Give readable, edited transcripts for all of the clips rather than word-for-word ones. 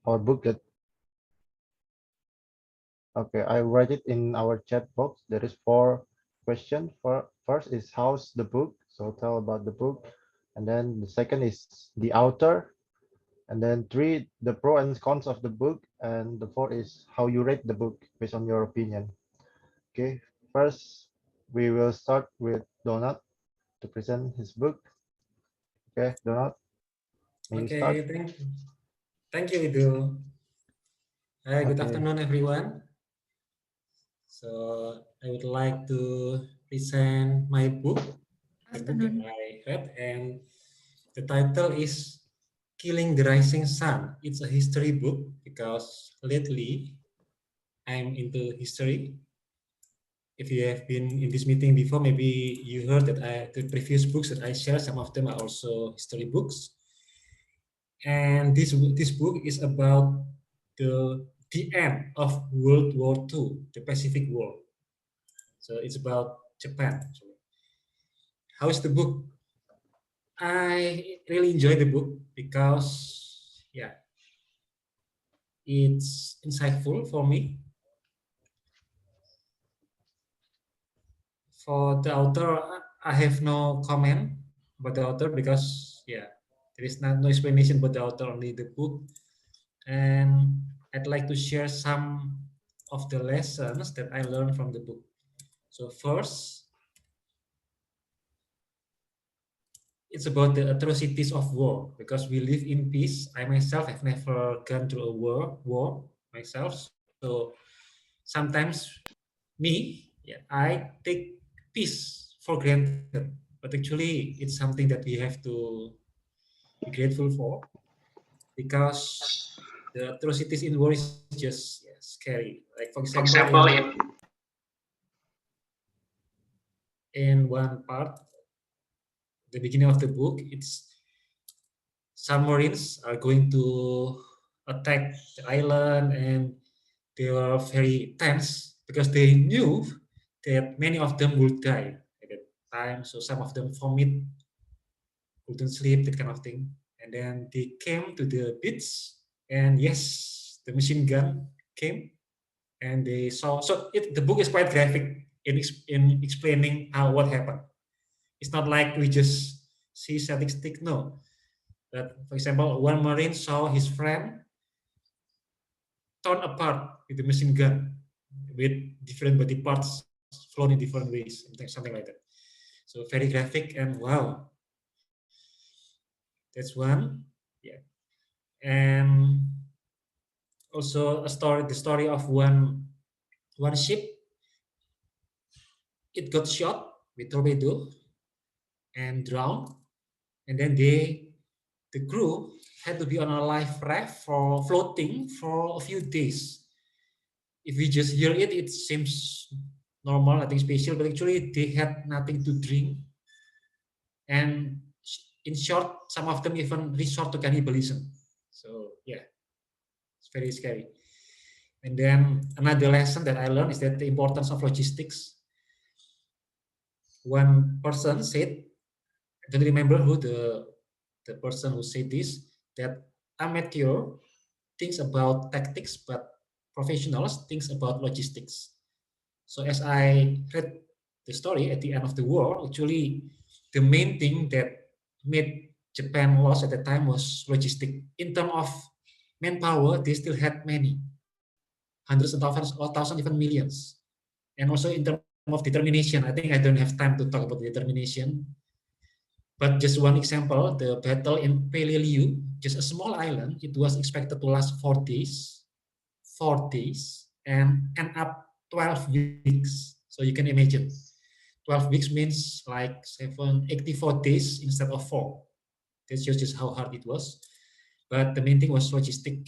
our booklet. Okay, I write it in our chat box. There is 4 questions. First is how's the book? So tell about the book. And then the second is the author. And then 3, the pro and cons of the book. And the 4 is how you rate the book based on your opinion. Okay, first we will start with Donut to present his book. Okay, Donut, may you start? Okay, thank you, Ido. Hi, good Okay, afternoon, everyone. So I would like to present my book, the book that Afternoon. I read, and the title is Killing the Rising Sun. It's a history book because lately I'm into history. If you have been in this meeting before, maybe you heard that the previous books that I share, some of them are also history books. And this book is about the end of World War II, the Pacific War. So it's about Japan. How is the book? I really enjoy the book because yeah, it's insightful for me. For the author, I have no comment about the author because yeah, there is no explanation about the author, only the book. And I'd like to share some of the lessons that I learned from the book. So first, it's about the atrocities of war because we live in peace. I myself have never gone through a war myself. So sometimes I take peace for granted, but actually it's something that we have to be grateful for because the atrocities in war is just scary. Like for example, in one part, the beginning of the book, it's submarines are going to attack the island, and they were very tense because they knew that many of them would die at that time. So some of them vomit, couldn't sleep, that kind of thing. And then they came to the beach, and yes, the machine gun came, and they saw. So the book is quite graphic in explaining how what happened. It's not like we just see static stick. No, that for example, one marine saw his friend torn apart with the machine gun, with different body parts flown in different ways, something like that. So very graphic, and wow, that's one. Yeah, and also the story of one ship. It got shot with torpedo and drowned, and then the crew had to be on a life raft for floating for a few days. If we just hear it, it seems normal, nothing special, but actually they had nothing to drink. And in short, some of them even resort to cannibalism. So yeah, it's very scary. And then another lesson that I learned is that the importance of logistics. One person said, I don't remember who the person who said this, that amateur thinks about tactics, but professionals thinks about logistics. So as I read the story at the end of the war, actually the main thing that made Japan lost at the time was logistic. In terms of manpower, they still had many, hundreds of thousands or thousands, even millions. And also in terms of determination, I think I don't have time to talk about determination. But just one example, the battle in Peleliu, just a small island, it was expected to last 4 days, and end up 12 weeks. So you can imagine, 12 weeks means like 84 days instead of 4. That shows just how hard it was. But the main thing was logistic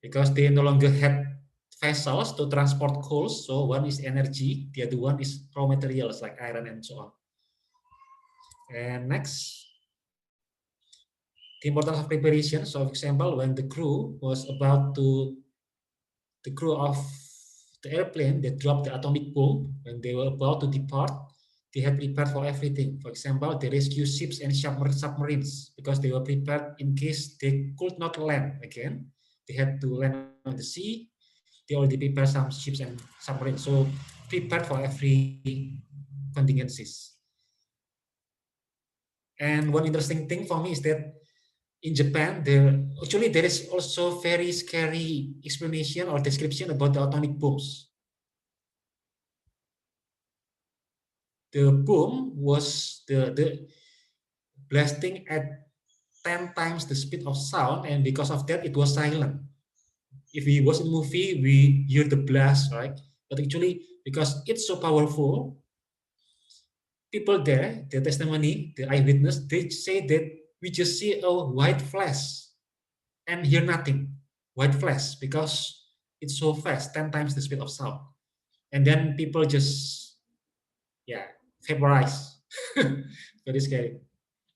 because they no longer had vessels to transport coals. So one is energy, the other one is raw materials like iron and so on. And next, the importance of preparation. So, for example, when the crew of the airplane, they dropped the atomic bomb when they were about to depart, they had prepared for everything. For example, they rescue ships and submarines because they were prepared in case they could not land again. They had to land on the sea. They already prepared some ships and submarines, so prepared for every contingencies. And one interesting thing for me is that in Japan, there is also very scary explanation or description about the atomic bombs. The boom was the blasting at 10 times the speed of sound, and because of that, it was silent. If we watch a movie, we hear the blast, right? But actually, because it's so powerful, people there, the testimony, the eyewitness, they say that we just see a white flash and hear nothing. White flash because it's so fast, 10 times the speed of sound. And then people just, yeah, vaporize. Very scary.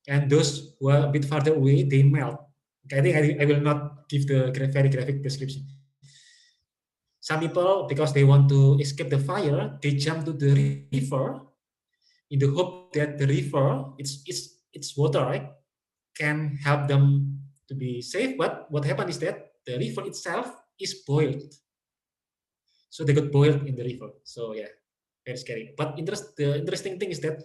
And those who are a bit farther away, they melt. I think I will not give the very graphic description. Some people, because they want to escape the fire, they jump to the river in the hope that the river, it's water, right, can help them to be safe. But what happened is that the river itself is boiled, so they got boiled in the river. So yeah, very scary. But the interesting thing is that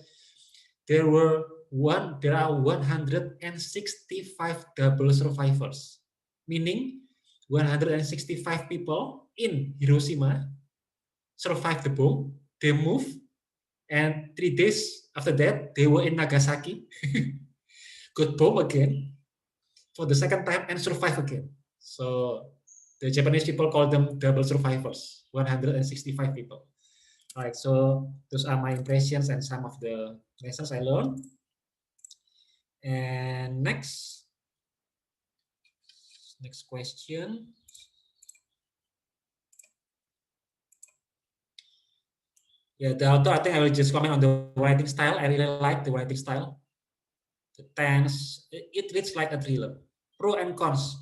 there are 165 double survivors, meaning 165 people in Hiroshima survived the bomb. They moved, and 3 days after that, they were in Nagasaki, got bombed again for the second time, and survived again. So the Japanese people call them double survivors, 165 people. All right, so those are my impressions and some of the lessons I learned. And next question. Yeah, the author, I think I will just comment on the writing style. I really like the writing style. The tense, it reads like a thriller. Pro and cons.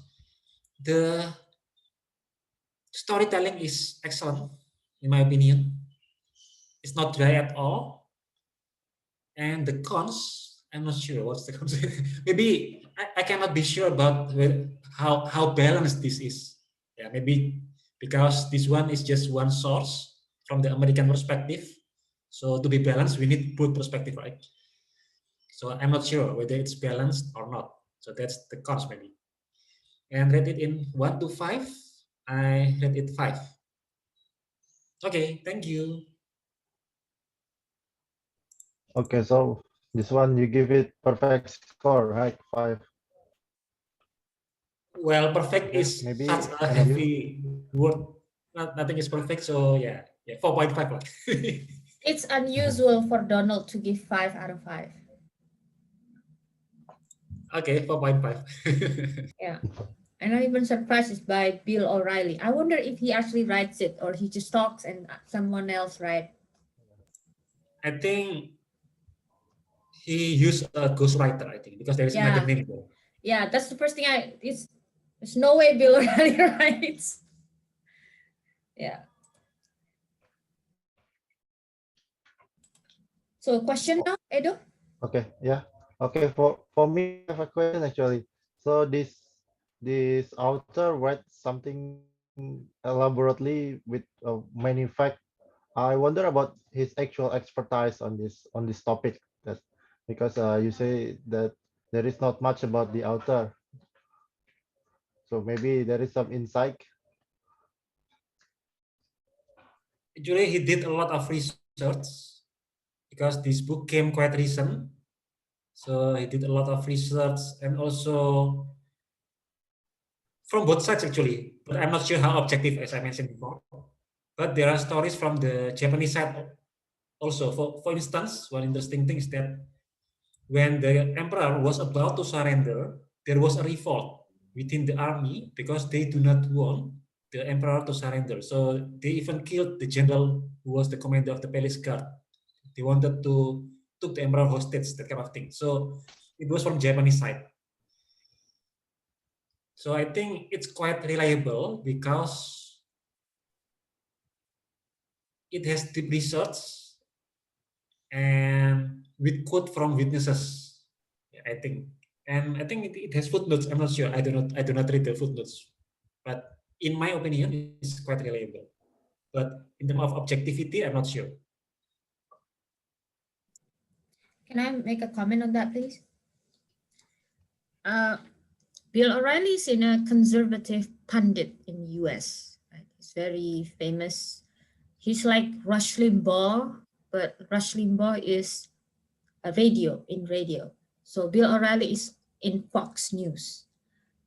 The storytelling is excellent, in my opinion. It's not dry at all. And the cons, I'm not sure what's the cons. Maybe I cannot be sure about how balanced this is. Yeah, maybe because this one is just one source from the American perspective. So to be balanced, we need both perspective, right? So I'm not sure whether it's balanced or not. So that's the cons maybe. And rate it in 1 to 5. I rate it 5. Okay, thank you. Okay, so this one you give it perfect score, right? 5. Well, Okay, perfect is maybe such a any of you? heavy word. Nothing is perfect, so yeah, 4.5 lah. It's unusual for Donald to give 5 out of 5. Okay, 4.5. Yeah. And I'm even surprised by Bill O'Reilly. I wonder if he actually writes it or he just talks and someone else write. I think he used a ghostwriter, I think, because there is another Yeah. name there. Yeah, that's the first thing there's no way Bill O'Reilly writes. Yeah. So question now, Edo? Okay, yeah. Okay, for me, I have a question actually. So this author writes something elaborately with many facts. I wonder about his actual expertise on this topic. That because you say that there is not much about the author, so maybe there is some insight. Actually, he did a lot of research because this book came quite recent. So he did a lot of research and also from both sides actually, but I'm not sure how objective as I mentioned before. But there are stories from the Japanese side also. For instance, one interesting thing is that when the emperor was about to surrender, there was a revolt within the army because they do not want the emperor to surrender. So they even killed the general who was the commander of the palace guard. They wanted to took the emperor hostage, that kind of thing. So it was from Japanese side. So I think it's quite reliable because it has deep research and with quote from witnesses. I think, and I think it has footnotes. I'm not sure. I do not read the footnotes, but in my opinion, it's quite reliable. But in terms of objectivity, I'm not sure. Can I make a comment on that, please? Uh, Bill O'Reilly is in a conservative pundit in US. Right? He's very famous. He's like Rush Limbaugh, but Rush Limbaugh is a radio. So Bill O'Reilly is in Fox News.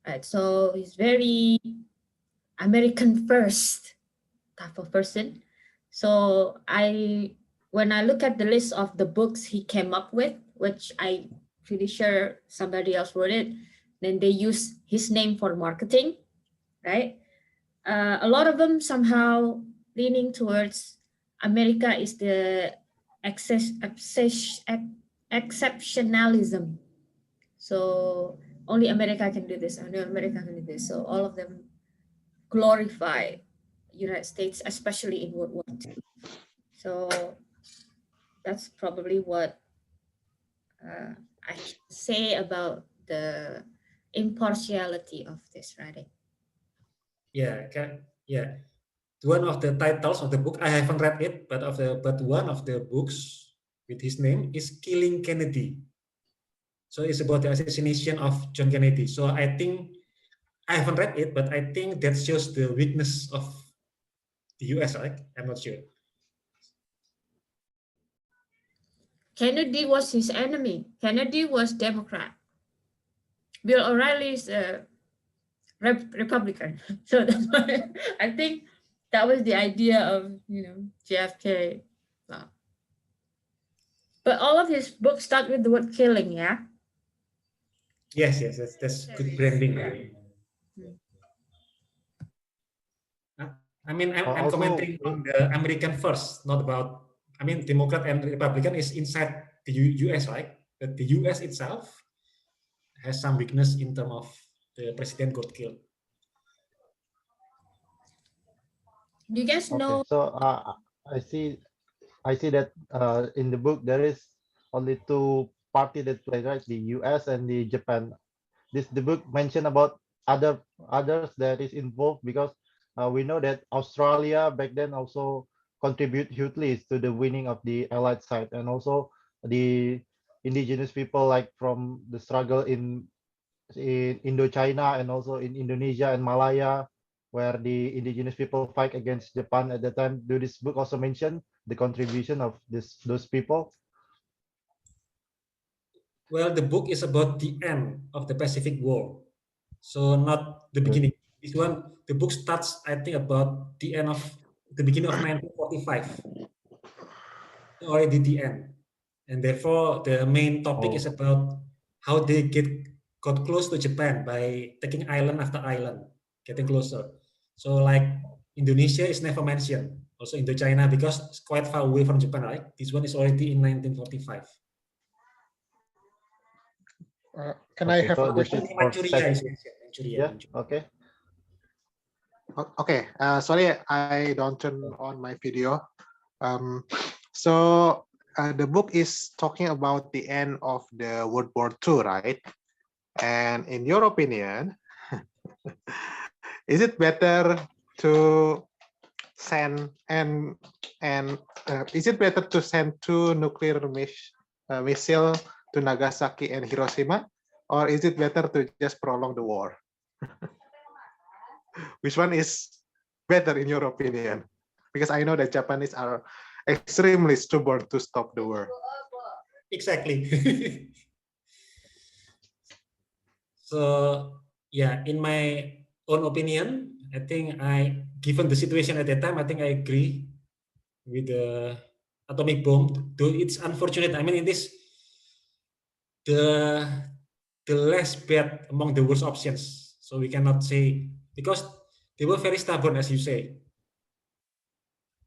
Right. So he's very American first type of person. So when I look at the list of the books he came up with, which I pretty sure somebody else wrote it, then they use his name for marketing, right? A lot of them somehow leaning towards America is the exceptionalism. So only America can do this, only America can do this. So all of them glorify United States, especially in World War II. So that's probably what I can say about the impartiality of this writing. Yeah, yeah. One of the titles of the book, I haven't read it, but one of the books with his name is Killing Kennedy. So it's about the assassination of John Kennedy. So I think I haven't read it, but I think that shows the weakness of the US, right? I'm not sure. Kennedy was his enemy. Kennedy was Democrat. Bill O'Reilly is a Republican. So that's why I think that was the idea of JFK. Wow. But all of his books start with the word killing, yeah. Yes, that's good branding. I mean, I'm Also, commenting on the American first, not about. I mean, Democrat and Republican is inside the U.S., right? But the U.S. itself has some weakness in terms of the president got killed. Do you guys okay, know? so I see I see that in the book there is only two party that play, right? The US and the Japan. The book mentioned about others that is involved because we know that Australia back then also contribute hugely to the winning of the Allied side, and also the indigenous people like from the struggle in Indochina and also in Indonesia and Malaya, where the indigenous people fight against Japan at the time. Do this book also mention the contribution of those people? Well, the book is about the end of the Pacific War, so not the Okay. beginning. This one, the book starts, I think, about the beginning of 1945, already the end, and therefore the main topic is Oh, about how they got close to Japan by taking island after island, getting closer. So like Indonesia is never mentioned, also Indochina because it's quite far away from Japan, right? This one is already in 1945. Can I okay. have a So this question? is for Manchuria sec. is mentioned. Manchuria, Yeah. Manchuria. Okay. Okay, sorry, I don't turn on my video. So the book is talking about the end of the World War II, right? And in your opinion, is it better to send is it better to send two nuclear missile to Nagasaki and Hiroshima, or is it better to just prolong the war? Which one is better in your opinion? Because I know that Japanese are extremely stubborn to stop the war. Exactly. So yeah, in my own opinion, I think given the situation at that time, I think I agree with the atomic bomb. Though it's unfortunate. I mean, it is the the less bad among the worst options. So we cannot say because they were very stubborn, as you say.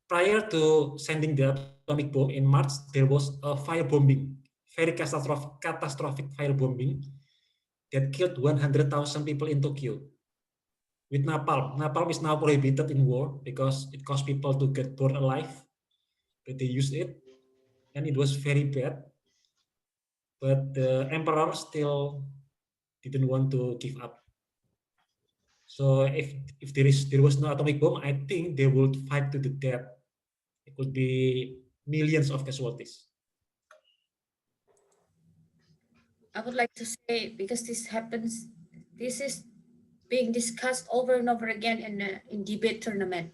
Prior to sending the atomic bomb in March, there was a firebombing, very catastrophic firebombing that killed 100,000 people in Tokyo with napalm. Napalm is now prohibited in war because it caused people to get burned alive, but they used it. and it was very bad. But the emperor still didn't want to give up. So if there was no atomic bomb, I think they would fight to the death. It could be millions of casualties. I would like to say, because this is being discussed over and over again in debate tournament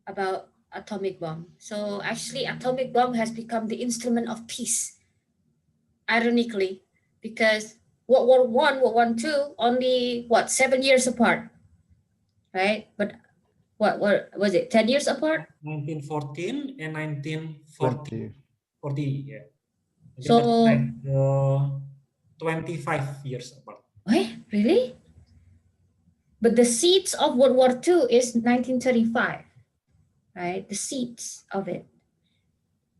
about atomic bomb. So actually, atomic bomb has become the instrument of peace. Ironically, because World War I, World War II, only what 7 years apart, right? But what was it? 10 years apart. 1914 and 1940, 20. yeah. And then after So, that, 25 years apart. really? But the seeds of World War II is 1935, right? The seeds of it.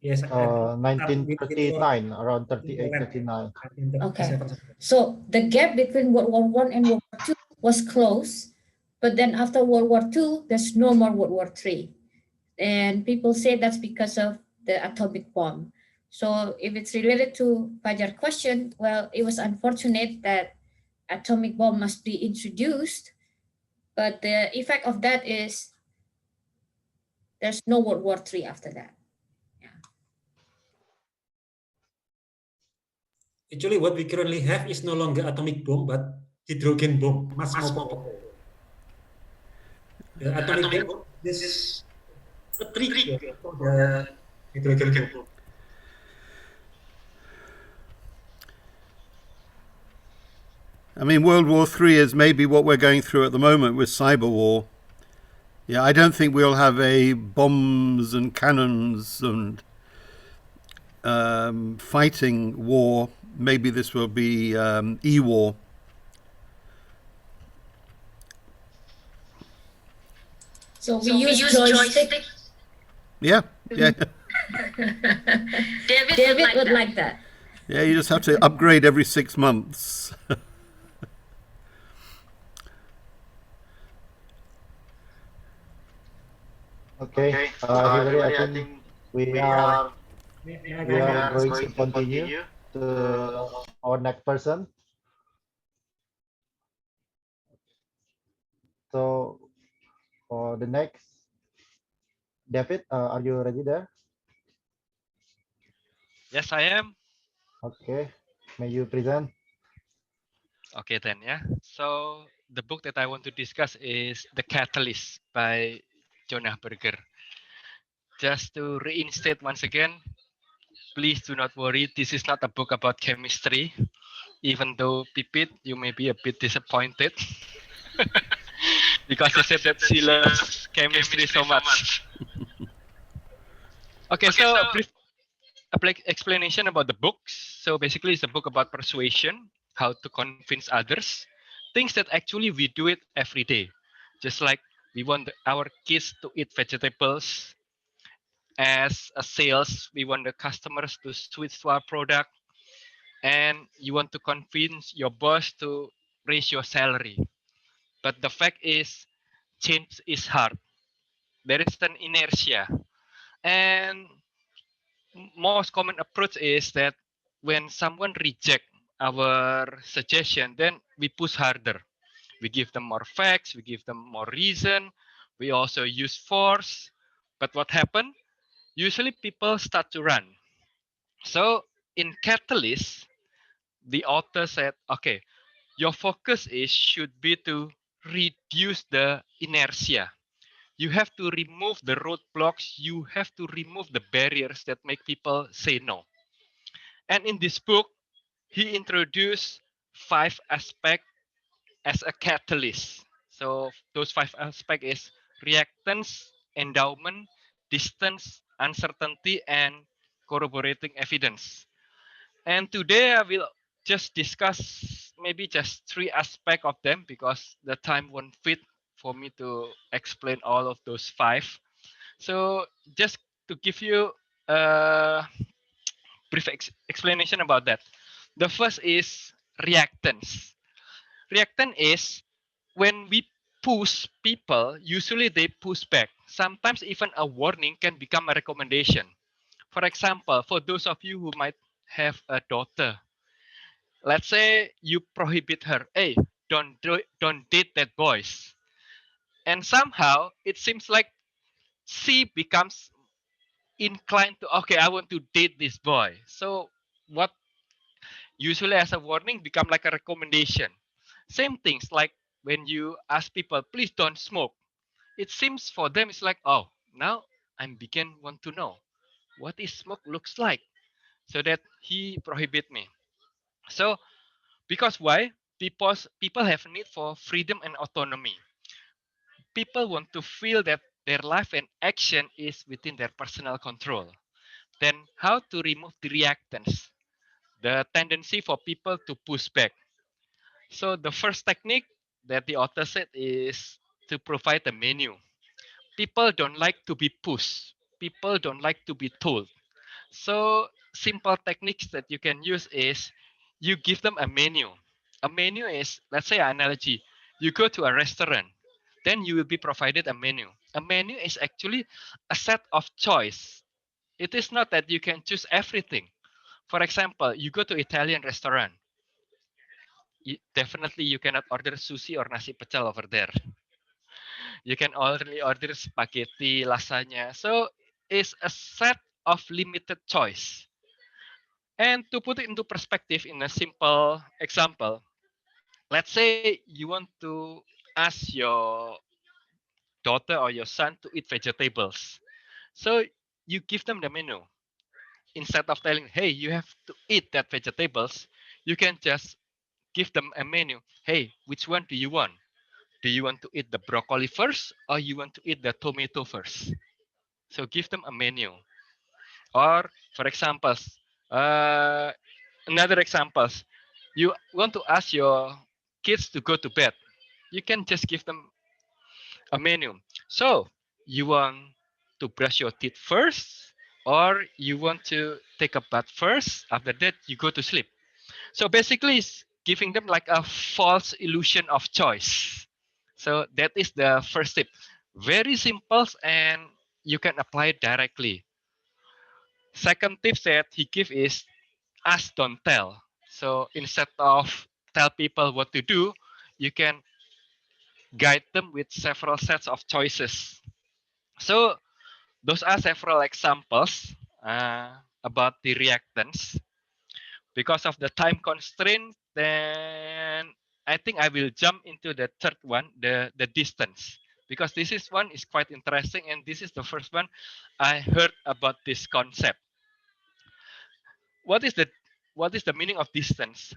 Yes, I think it started with war 1939, around in 38, Poland, 39. Okay. 1937. So the gap between World War I and World War II was close, but then after World War II, there's no more World War III. And people say that's because of the atomic bomb. So if it's related to Fajar question, well, it was unfortunate that atomic bomb must be introduced, but the effect of that is there's no World War III after that. Actually, what we currently have is no longer atomic bomb, but hydrogen bomb, much more powerful. The atomic bomb is a trick for the hydrogen bomb. I mean, World War III is maybe what we're going through at the moment with cyber war. Yeah, I don't think we'll have a bombs and cannons and fighting war. Maybe this will be e-war. So we use joystick. Yeah, yeah, David would like that. yeah. You just have to upgrade every 6 months. Okay, everybody, I think we are May I we go are ahead? going to continue to our next person. So for the next, David, are you ready there? Yes, I am. Okay, may you present? Okay, then, yeah. So the book that I want to discuss is The Catalyst by Jonah Berger. Just to reinstate once again, please do not worry. This is not a book about chemistry. Even though Pipit, you may be a bit disappointed because you said that she loves chemistry so much. Okay, so a brief explanation about the book. So basically, it's a book about persuasion, how to convince others, things that actually we do it every day. Just like we want our kids to eat vegetables. As a sales, we want the customers to switch to our product, and you want to convince your boss to raise your salary. But the fact is, change is hard. There is an inertia, and most common approach is that when someone reject our suggestion, then we push harder. We give them more facts, we give them more reason, we also use force. But what happened? Usually people start to run. So in Catalyst, the author said, okay, your focus is should be to reduce the inertia. You have to remove the roadblocks, you have to remove the barriers that make people say no. And in this book, he introduced 5 aspects as a catalyst. So those 5 aspects is reactance, endowment, distance, uncertainty, and corroborating evidence. And today I will just discuss maybe just 3 aspects of them because the time won't fit for me to explain all of those 5. So just to give you a brief explanation about that. The first is reactance. Reactance is when we push people, usually they push back. Sometimes even a warning can become a recommendation. For example, for those of you who might have a daughter, let's say you prohibit her, hey, don't date that boys. And somehow it seems like she becomes inclined to, okay, I want to date this boy. So what usually as a warning become like a recommendation. Same things like when you ask people, please don't smoke. It seems for them it's like, oh, now I begin want to know what is smoke looks like, so that he prohibit me. So because why? People have need for freedom and autonomy. People want to feel that their life and action is within their personal control. Then how to remove the reactance, the tendency for people to push back. So the first technique that the author said is to provide a menu. People don't like to be pushed. People don't like to be told. So simple techniques that you can use is you give them a menu. A menu is, let's say an analogy. You go to a restaurant, then you will be provided a menu. A menu is actually a set of choice. It is not that you can choose everything. For example, you go to Italian restaurant. Definitely you cannot order sushi or nasi pecel over there. You can only order spaghetti, lasagna. So it's a set of limited choice. And to put it into perspective in a simple example, let's say you want to ask your daughter or your son to eat vegetables. So you give them the menu. Instead of telling, hey, you have to eat that vegetables, you can just give them a menu. Hey, which one do you want? Do you want to eat the broccoli first or you want to eat the tomato first? So give them a menu. Or for examples, uh, another examples, you want to ask your kids to go to bed. You can just give them a menu. So you want to brush your teeth first, or you want to take a bath first. After that, you go to sleep. So basically, it's giving them like a false illusion of choice. So that is the first tip. Very simple, and you can apply it directly. Second tip that he give is ask, don't tell. So instead of tell people what to do, you can guide them with several sets of choices. So those are several examples about the reactance. Because of the time constraint, then I think I will jump into the third one, the distance. Because this is one is quite interesting, and this is the first one I heard about this concept. What is the meaning of distance?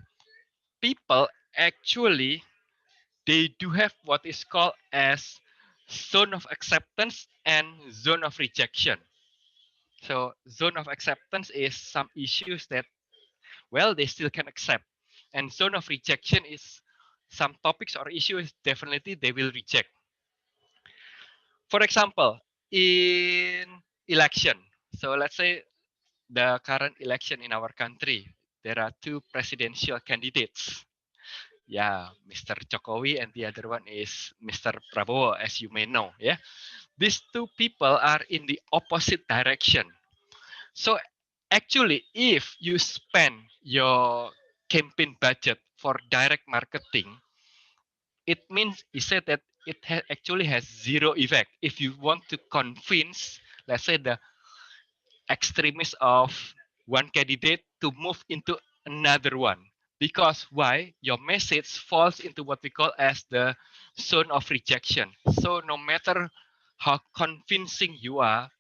People actually they do have what is called as zone of acceptance and zone of rejection. So zone of acceptance is some issues that, well, they still can accept, and zone of rejection is some topics or issues definitely they will reject. For example, in election, so let's say the current election in our country, there are two presidential candidates. Yeah, Mr. Jokowi and the other one is Mr. Prabowo, as you may know. Yeah, these two people are in the opposite direction. So actually, if you spend your campaign budget for direct marketing, it means he said that it actually has zero effect. If you want to convince, let's say, the extremists of one candidate to move into another one, because why? Your message falls into what we call as the zone of rejection. So no matter how convincing you are,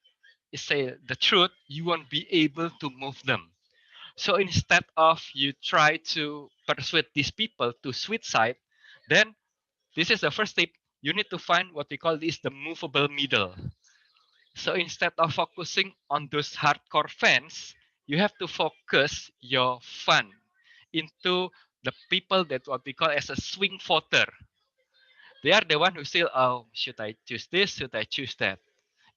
say the truth, you won't be able to move them. So instead of you try to persuade these people to switch side, then this is the first step. You need to find what we call this the movable middle. So instead of focusing on those hardcore fans, you have to focus your fun into the people that what we call as a swing voter. They are the one who say, oh, should I choose this? Should I choose that?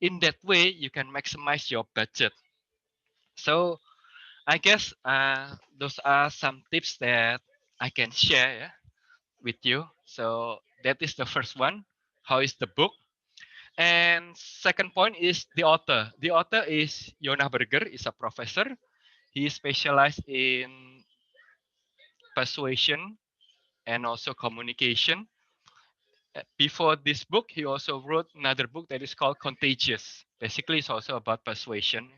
In that way, you can maximize your budget. So I guess those are some tips that I can share, yeah, with you. So that is the first one. How is the book? And second point is the author. The author is Jonah Berger, is a professor. He specialized in persuasion and also communication. Before this book, he also wrote another book that is called Contagious. Basically, it's also about persuasion,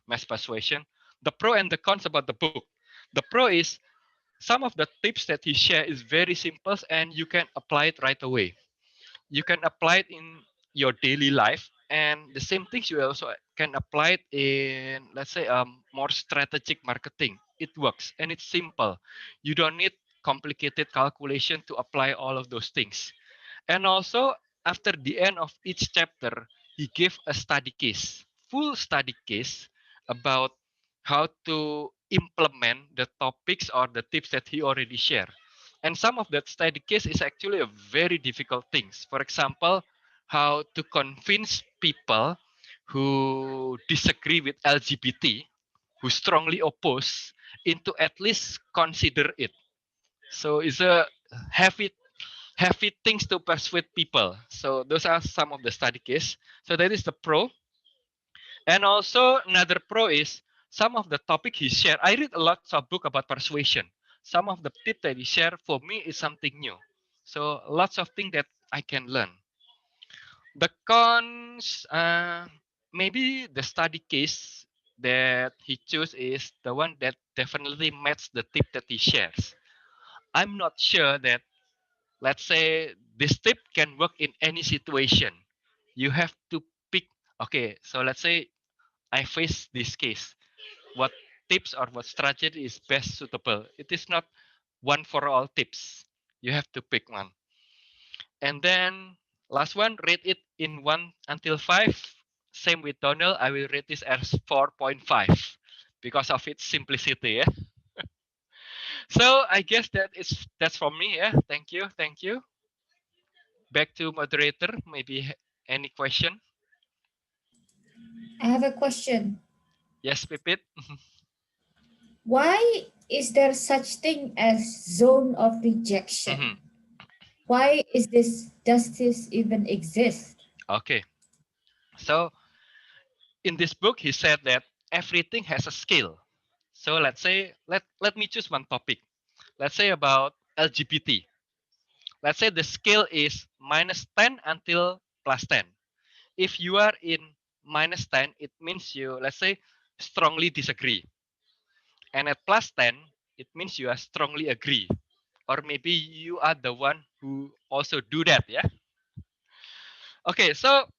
mass persuasion. The pro and the cons about the book. The pro is some of the tips that he shares is very simple and you can apply it right away. You can apply it in your daily life, and the same things you also can apply it in, let's say, more strategic marketing. It works and it's simple. You don't need complicated calculation to apply all of those things. And also, after the end of each chapter, he gave a study case, full study case about how to implement the topics or the tips that he already shared. And some of that study case is actually a very difficult things. For example, how to convince people who disagree with LGBT, who strongly oppose, into at least consider it. So it's a heavy heavy things to persuade people. So those are some of the study case. So that is the pro. And also another pro is some of the topic he shared. I read a lot of book about persuasion. Some of the tip that he shared for me is something new. So lots of things that I can learn. The cons, maybe the study case that he chose is the one that definitely matches the tip that he shares. I'm not sure that, let's say, this tip can work in any situation. You have to pick. Okay, so let's say I face this case. What tips or what strategy is best suitable? It is not one for all tips. You have to pick one. And then last one, rate it in 1 until 5. Same with Donald, I will rate this as 4.5 because of its simplicity. Yeah. So I guess that's from me. Yeah. Thank you. Thank you. Back to moderator. Maybe any question? I have a question. Yes, Pipit. Why is there such thing as zone of rejection? Mhm. Why is this, does this even exist? Okay. So in this book, he said that everything has a scale. So let's say let me choose one topic. Let's say about LGBT. Let's say the scale is -10 until +10. If you are in -10, it means you, let's say, strongly disagree. And at +10, it means you are strongly agree. Or maybe you are the one who also do that. Yeah. Okay. So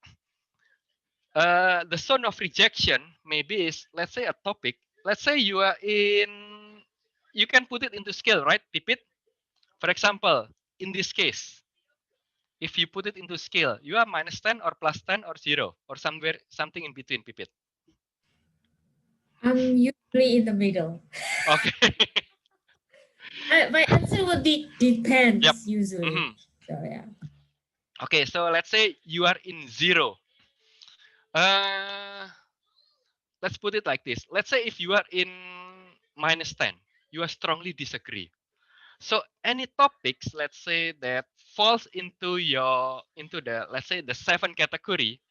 the zone of rejection maybe is, let's say, a topic. Let's say you are in, you can put it into scale, right, Pipit? For example, in this case, if you put it into scale, you are -10 or +10 or 0 or somewhere something in between, Pipit. I'm usually in the middle. Okay. My answer would be Yep. depends usually. Mhm. So yeah. Okay, so let's say you are in 0. Uh, let's put it like this. Let's say if you are in -10, you are strongly disagree. So any topics, let's say, that falls into the, let's say, the 7 category,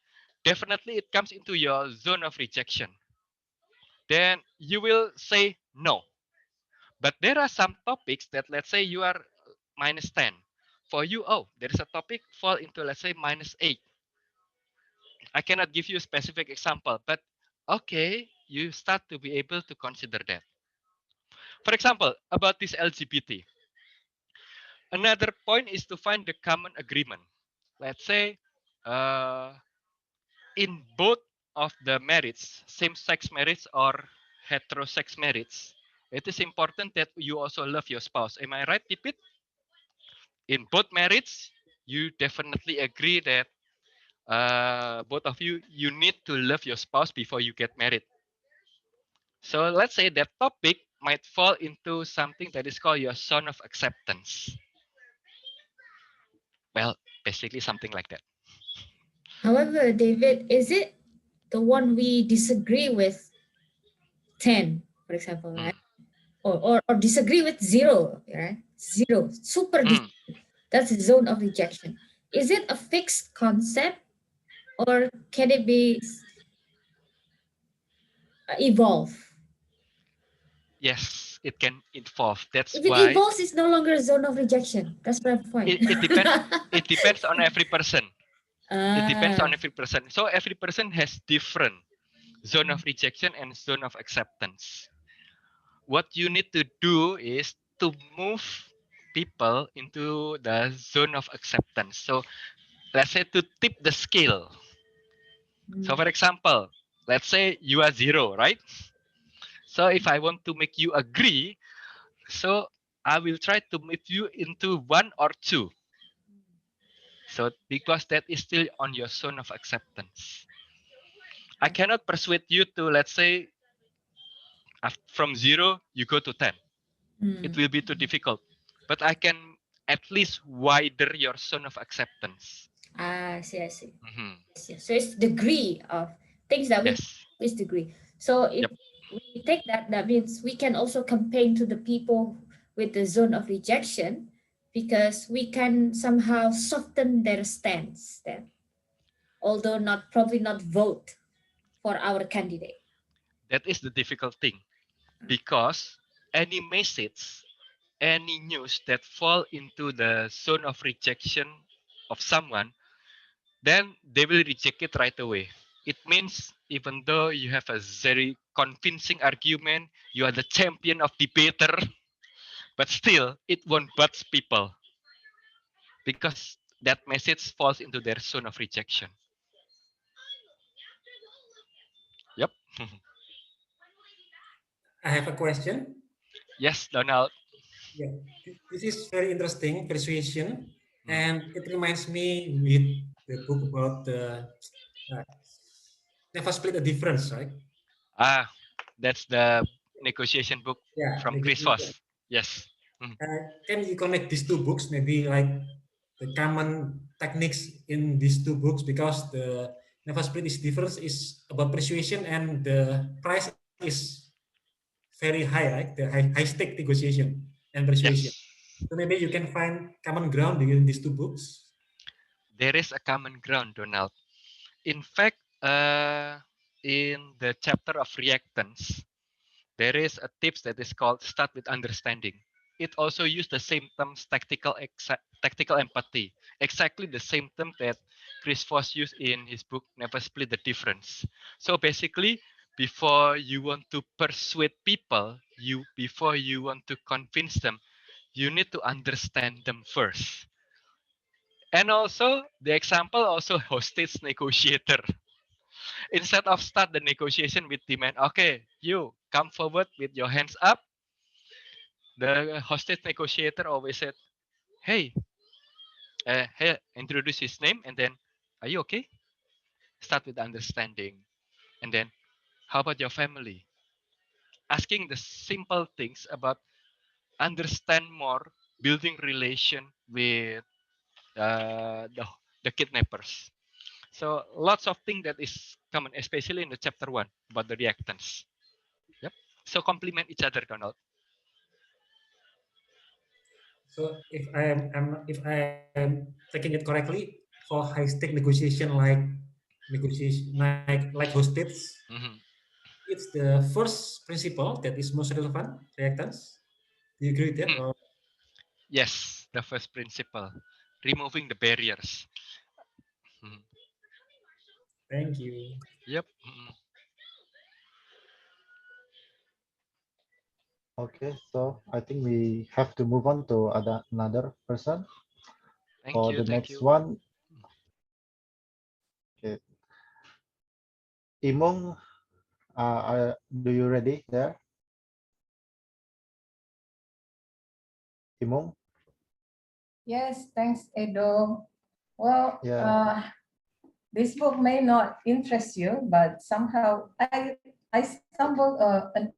definitely it comes into your zone of rejection. Then you will say no. But there are some topics that, let's say, you are -10. For you, oh, there is a topic fall into, let's say, -8. I cannot give you a specific example, but okay, you start to be able to consider that. For example, about this LGBT, another point is to find the common agreement. Let's say, uh, in both of the marriage, same-sex marriage or heterosex marriage, it is important that you also love your spouse. Am I right, Pipit? In both marriage, you definitely agree that both of you need to love your spouse before you get married. So let's say that topic might fall into something that is called your zone of acceptance. Well, basically something like that. However, David, is it the one we disagree with 10, for example, Mm. right? Or disagree with 0, right? 0, super Mm. disagree. That's a zone of rejection. Is it a fixed concept or can it be evolve? Yes, it can evolve. That's If it why evolves, it's no longer a zone of rejection. That's my point. it depends. It depends on every person. It depends on Ah, every person. So every person has different zone of rejection and zone of acceptance. What you need to do is to move people into the zone of acceptance. So let's say to tip the scale. So for example, let's say you are 0, right? So if I want to make you agree, so I will try to move you into 1 or 2. So because that is still on your zone of acceptance. I cannot persuade you to, let's say, from 0 you go to 10. It will be too difficult. But I can at least wider your zone of acceptance. I see, I see. Mhm. Yes. So it's degree of things that we Yes. is degree. So if Yep. we take that, that means we can also campaign to the people with the zone of rejection, because we can somehow soften their stance then, although not probably not vote for our candidate. That is the difficult thing. Because any message, any news that fall into the zone of rejection of someone, then they will reject it right away. It means even though you have a very convincing argument, you are the champion of debater, but still it won't budge people because that message falls into their zone of rejection. Yep. I have a question. Yes, Donald. Yeah, this is very interesting persuasion, Mm. and it reminds me with the book about the uh, never split the difference, right? Ah, that's the negotiation book Yeah, from Chris negotiation. Voss. Yes. Mm. Can you connect these two books? Maybe like the common techniques in these two books, because the never split is difference is about persuasion and the price is very high, right? The high stake negotiation and persuasion. Yes. So maybe you can find common ground between these two books. There is a common ground, Donald. In fact, in the chapter of reactance, there is a tips that is called start with understanding. It also used the same terms tactical empathy, exactly the same term that Chris Voss used in his book Never Split the Difference. So basically, before you want to persuade people, before you want to convince them, you need to understand them first. And also, the example also hostage negotiator. Instead of start the negotiation with demand, okay, you come forward with your hands up. The hostage negotiator always said, hey, hey, introduce his name, and then, are you okay? Start with understanding. And then, how about your family? Asking the simple things about understand more, building relation with the kidnappers. So lots of things that is common, especially in the chapter 1 about the reactants. Yep. So complement each other, Donald. So if I am taking it correctly, for high stake negotiation like hostage, Mhm. it's the first principle that is most relevant, reactance. Do you agree with that? Mhm. Or Yes, the first principle, removing the barriers. Mhm. thank you. Yep. Mhm. Okay, so I think we have to move on to another person Thank for you. the Thank next you. one. Okay, Imong, do you ready there? Imong? Yes, thanks, Edo. Well, Yeah. this book may not interest you, but somehow I stumbled an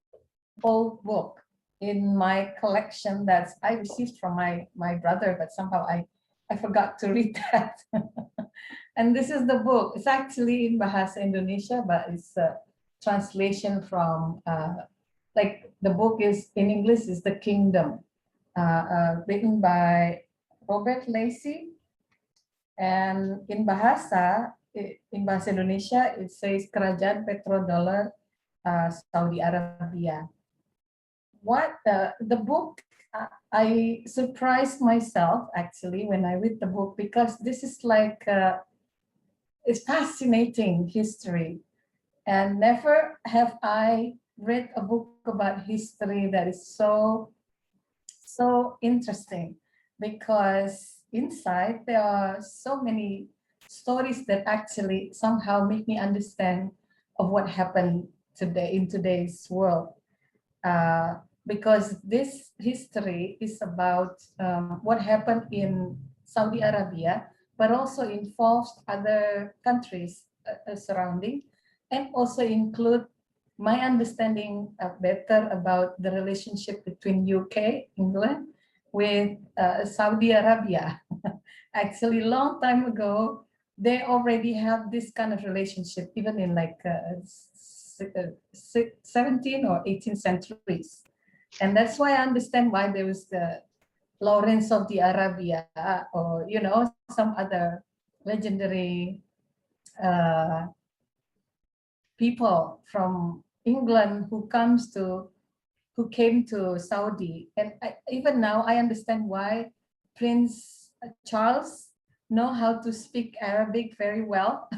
old book in my collection that I received from my brother, but somehow I forgot to read that. And this is the book. It's actually in Bahasa Indonesia, but it's a translation from like the book is in English is The Kingdom, written by Robert Lacey, and in Bahasa in bahasa Indonesia, it says Kerajaan Petrodollar Saudi Arabia. What the book, I surprised myself actually when I read the book, because this is like it's fascinating history, and never have I read a book about history that is so interesting, because inside there are so many stories that actually somehow make me understand of what happened today in today's world. Because this history is about what happened in Saudi Arabia, but also involves other countries surrounding, and also include my understanding better about the relationship between UK, England, with Saudi Arabia. Actually, long time ago, they already have this kind of relationship, even in like 17th or 18th centuries. And that's why I understand why there was the Lawrence of the Arabia, or, you know, some other legendary people from England who came to Saudi. And even now I understand why Prince Charles know how to speak Arabic very well.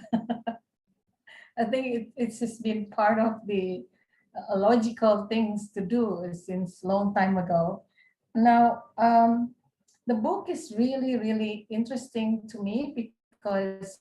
I think it's just been part of the logical things to do since long time ago. Now, the book is really, really interesting to me because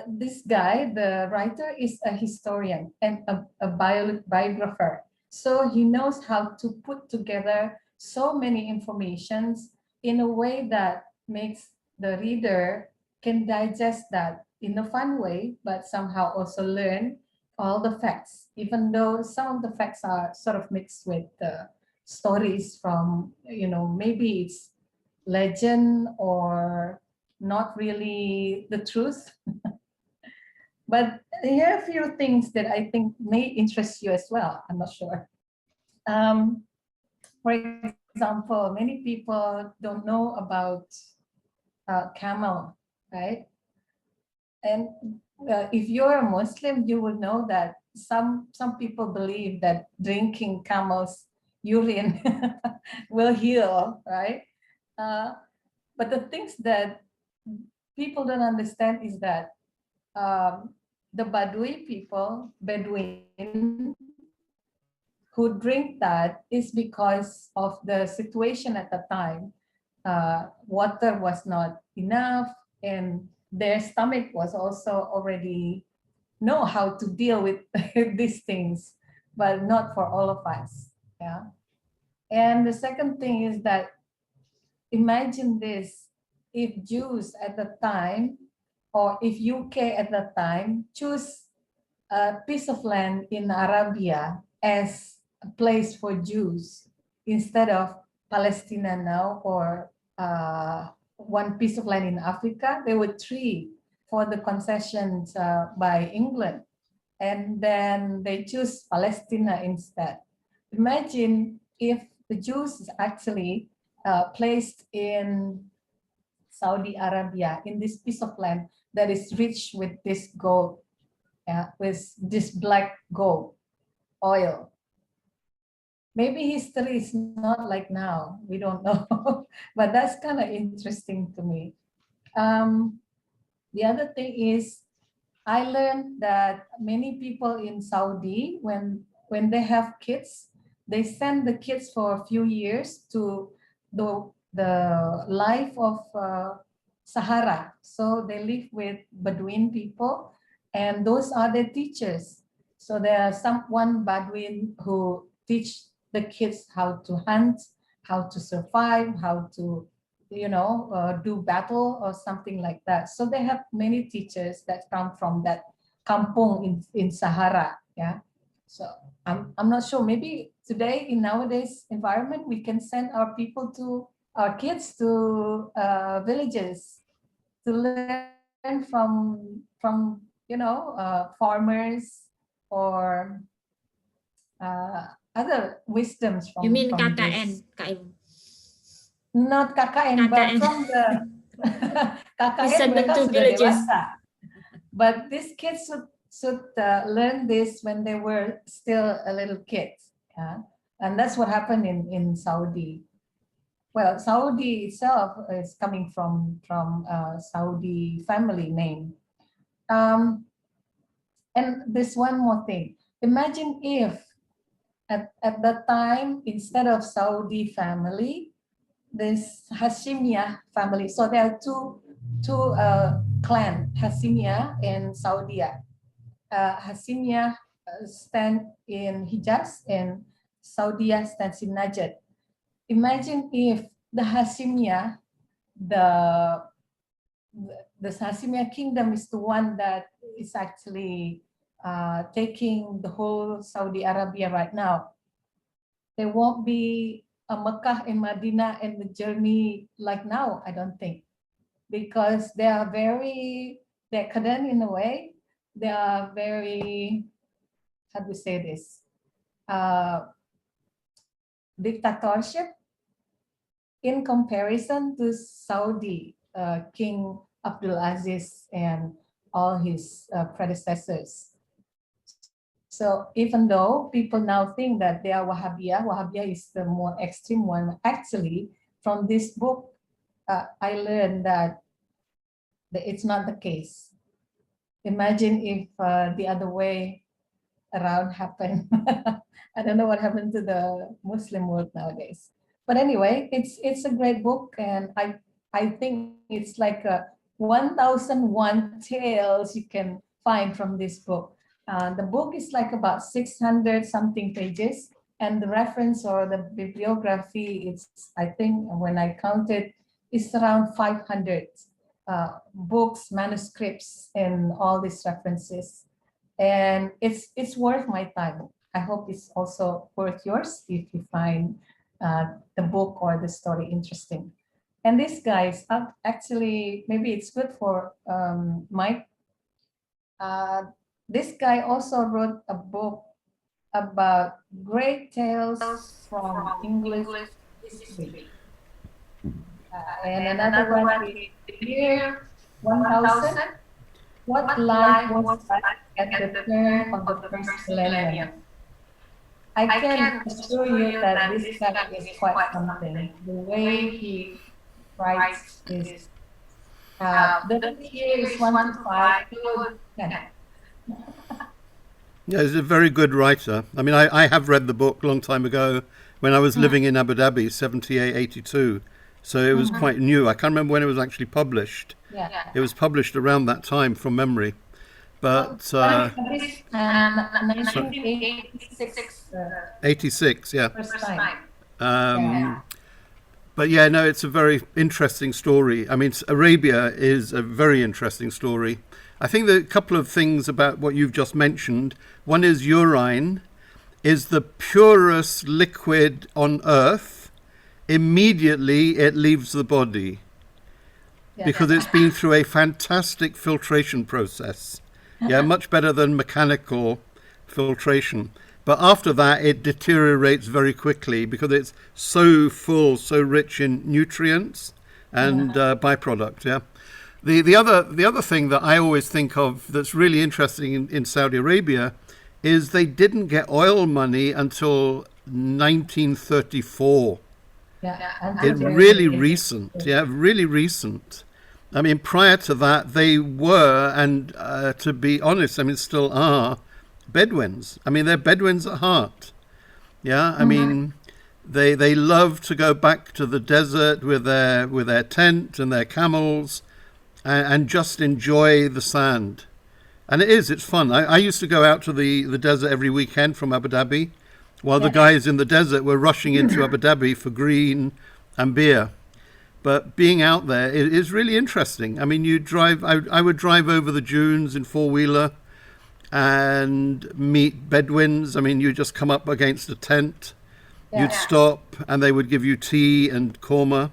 this guy, the writer, is a historian and a biographer. So he knows how to put together so many informations in a way that makes the reader can digest that in a fun way, but somehow also learn all the facts, even though some of the facts are sort of mixed with stories from, you know, maybe it's legend or not really the truth. But here are a few things that I think may interest you as well. I'm not sure. For example, many people don't know about camel, right? And if you're a Muslim, you will know that some people believe that drinking camel's urine will heal, right? But the things that people don't understand is that the Bedouin who drink that is because of the situation at the time. Water was not enough, and their stomach was also already know how to deal with these things, but not for all of us. Yeah. And the second thing is that imagine this, if Jews at the time, or if UK at the time choose a piece of land in Arabia as a place for Jews instead of Palestine now, or one piece of land in Africa, there were three for the concessions by England. And then they choose Palestine instead. Imagine if the Jews is actually placed in Saudi Arabia, in this piece of land that is rich with this gold, with this black gold oil. Maybe history is not like now, we don't know, but that's kind of interesting to me. The other thing is, I learned that many people in Saudi, when they have kids, they send the kids for a few years to the life of Sahara. So they live with Bedouin people, and those are their teachers. So there are one Bedouin who teach the kids how to hunt, how to survive, how to, you know, do battle or something like that. So they have many teachers that come from that kampung in Sahara. Yeah. So I'm not sure. Maybe today in nowadays environment, we can send our kids to villages to learn from you know, farmers or other wisdoms from. You mean from KKN, this. Kak Ibu? Not KKN, but KKN. from the KKN send them mereka to sudah villages. dewasa. But these kids should learn this when they were still a little kids. Yeah? And that's what happened in Saudi. Well, Saudi itself is coming from Saudi family name. And there's one more thing. Imagine if at that time, instead of Saudi family, this Hashimiyah family. So there are two clan, Hashimiyah and Saudiya. Hashimiyah stand in Hijaz and Saudiya stands in Najd. Imagine if the Hashimiyah, the Hashimiyah kingdom is the one that is actually taking the whole Saudi Arabia right now. There won't be a Mecca and Medina and the journey like now, I don't think, because they are very decadent in a way. They are very, how do we say this? Dictatorship in comparison to Saudi King Abdul Aziz and all his predecessors. So even though people now think that they are Wahhabiyah is the more extreme one. Actually, from this book, I learned that it's not the case. Imagine if the other way around happened. I don't know what happened to the Muslim world nowadays. But anyway, it's a great book, and I think it's like 1001 tales you can find from this book. The book is like about 600 something pages, and the reference or the bibliography, it's, I think when I counted, it's around 500 books, manuscripts, and all these references. And it's worth my time. I hope it's also worth yours if you find the book or the story interesting. And these guys, actually, maybe it's good for Mike. This guy also wrote a book about great tales from English history. And another one is the year 1000, what life was like at the turn of the first millennium. I can assure you that this guy is quite something. The way he writes is, the year is 1 to 5, he would 10. Yeah, he's a very good writer. I mean, I have read the book a long time ago when I was living in Abu Dhabi, 78, 82. So it was quite new. I can't remember when it was actually published. Yeah. It was published around that time from memory. But 1986, 86, yeah. first time. But yeah, no, it's a very interesting story. I mean, Arabia is a very interesting story. I think that a couple of things about what you've just mentioned. One is urine is the purest liquid on earth. Immediately it leaves the body because it's been through a fantastic filtration process. Yeah, much better than mechanical filtration. But after that, it deteriorates very quickly because it's so full, so rich in nutrients and byproducts. Yeah. The other thing that I always think of that's really interesting in Saudi Arabia is they didn't get oil money until 1934. It's really recent. Yeah, really recent. I mean, prior to that, they were, and to be honest, I mean, still are, Bedouins. I mean, they're Bedouins at heart. Yeah, I mean, they love to go back to the desert with their tent and their camels, and just enjoy the sand. And it's fun. I used to go out to the desert every weekend from Abu Dhabi, while the guys in the desert were rushing into Abu Dhabi for green and beer. But being out there is really interesting. I mean, you drive. I would drive over the dunes in four-wheeler and meet Bedouins. I mean, you just come up against a tent. You'd stop, and they would give you tea and korma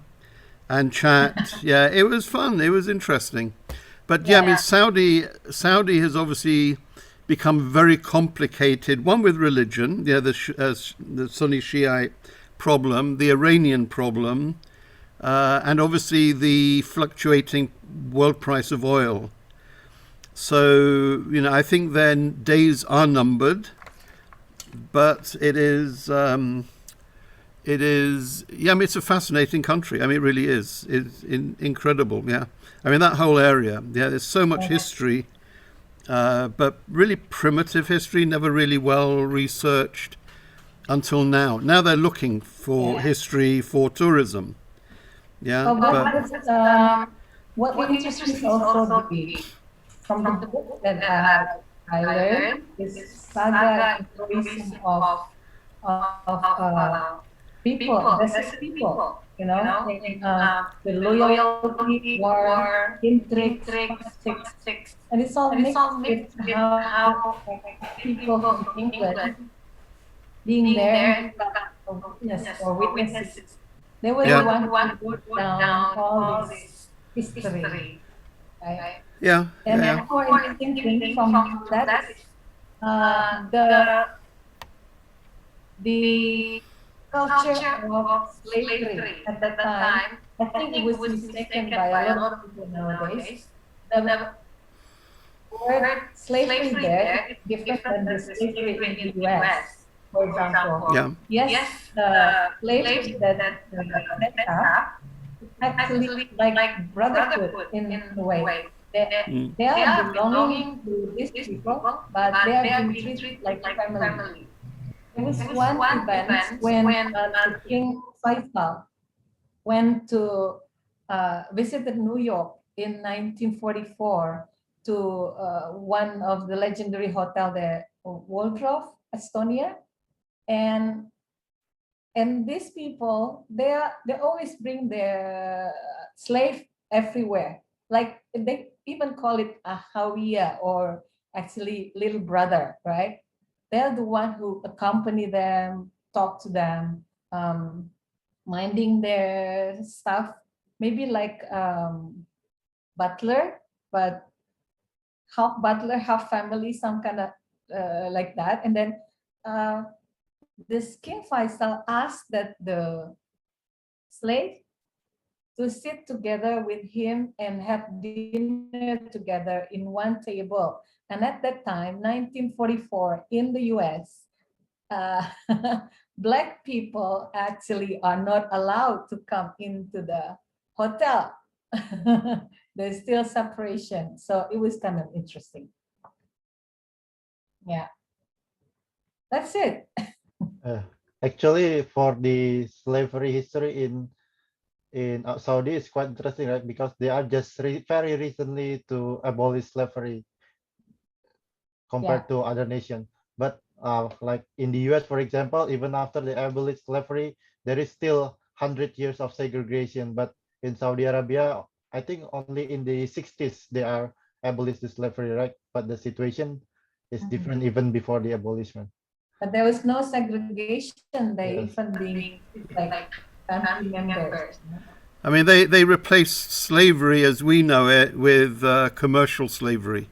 and chat. Yeah, it was fun. It was interesting. But yeah, I mean, Saudi has obviously become very complicated. One with religion, the Sunni Shiite problem, the Iranian problem, and obviously the fluctuating world price of oil. So, I think then days are numbered, but it is, yeah, I mean, it's a fascinating country. I mean, it really is. It's incredible, yeah. I mean, that whole area, yeah, there's so much history, but really primitive history, never really well researched until now. Now they're looking for history for tourism. Yeah, What interests me is also from the book that I learned is saga and tourism of people, desert people, and, the loyalty, war, intrigue, politics, and it's all mixed with how people from England being there and witnesses. They were the one who wrote down all this history, right? yeah, And yeah. more interesting thing from that is the culture of slavery at that time. I think it was mistaken by a lot of people nowadays. The word slavery there is different than the slavery in the US, for example. Yeah. Yes, slavery that set up actually like brotherhood in a way. They are belonging to these people, but they are being treated like family. There was one event when the King Faisal went to visited New York in 1944 to one of the legendary hotel there, Waldorf, Estonia, and these people they always bring their slave everywhere. Like they even call it a Hawiya, or actually little brother, right? They're the one who accompany them, talk to them, minding their stuff, maybe like butler, but half butler, half family, some kind of like that. And then this King Faisal asked that the slave to sit together with him and have dinner together in one table. And at that time, 1944, in the US, Black people actually are not allowed to come into the hotel. There's still separation. So it was kind of interesting. Yeah. That's it. Actually, for the slavery history in Saudi is quite interesting, right? Because they are just very recently to abolish slavery compared to other nations. But like in the US, for example, even after they abolish slavery, there is still 100 years of segregation. But in Saudi Arabia, I think only in the 60s they are abolished the slavery, right? But the situation is different even before the abolishment. But there was no segregation. They Yes. even being like family members. I mean, they replaced slavery as we know it with commercial slavery.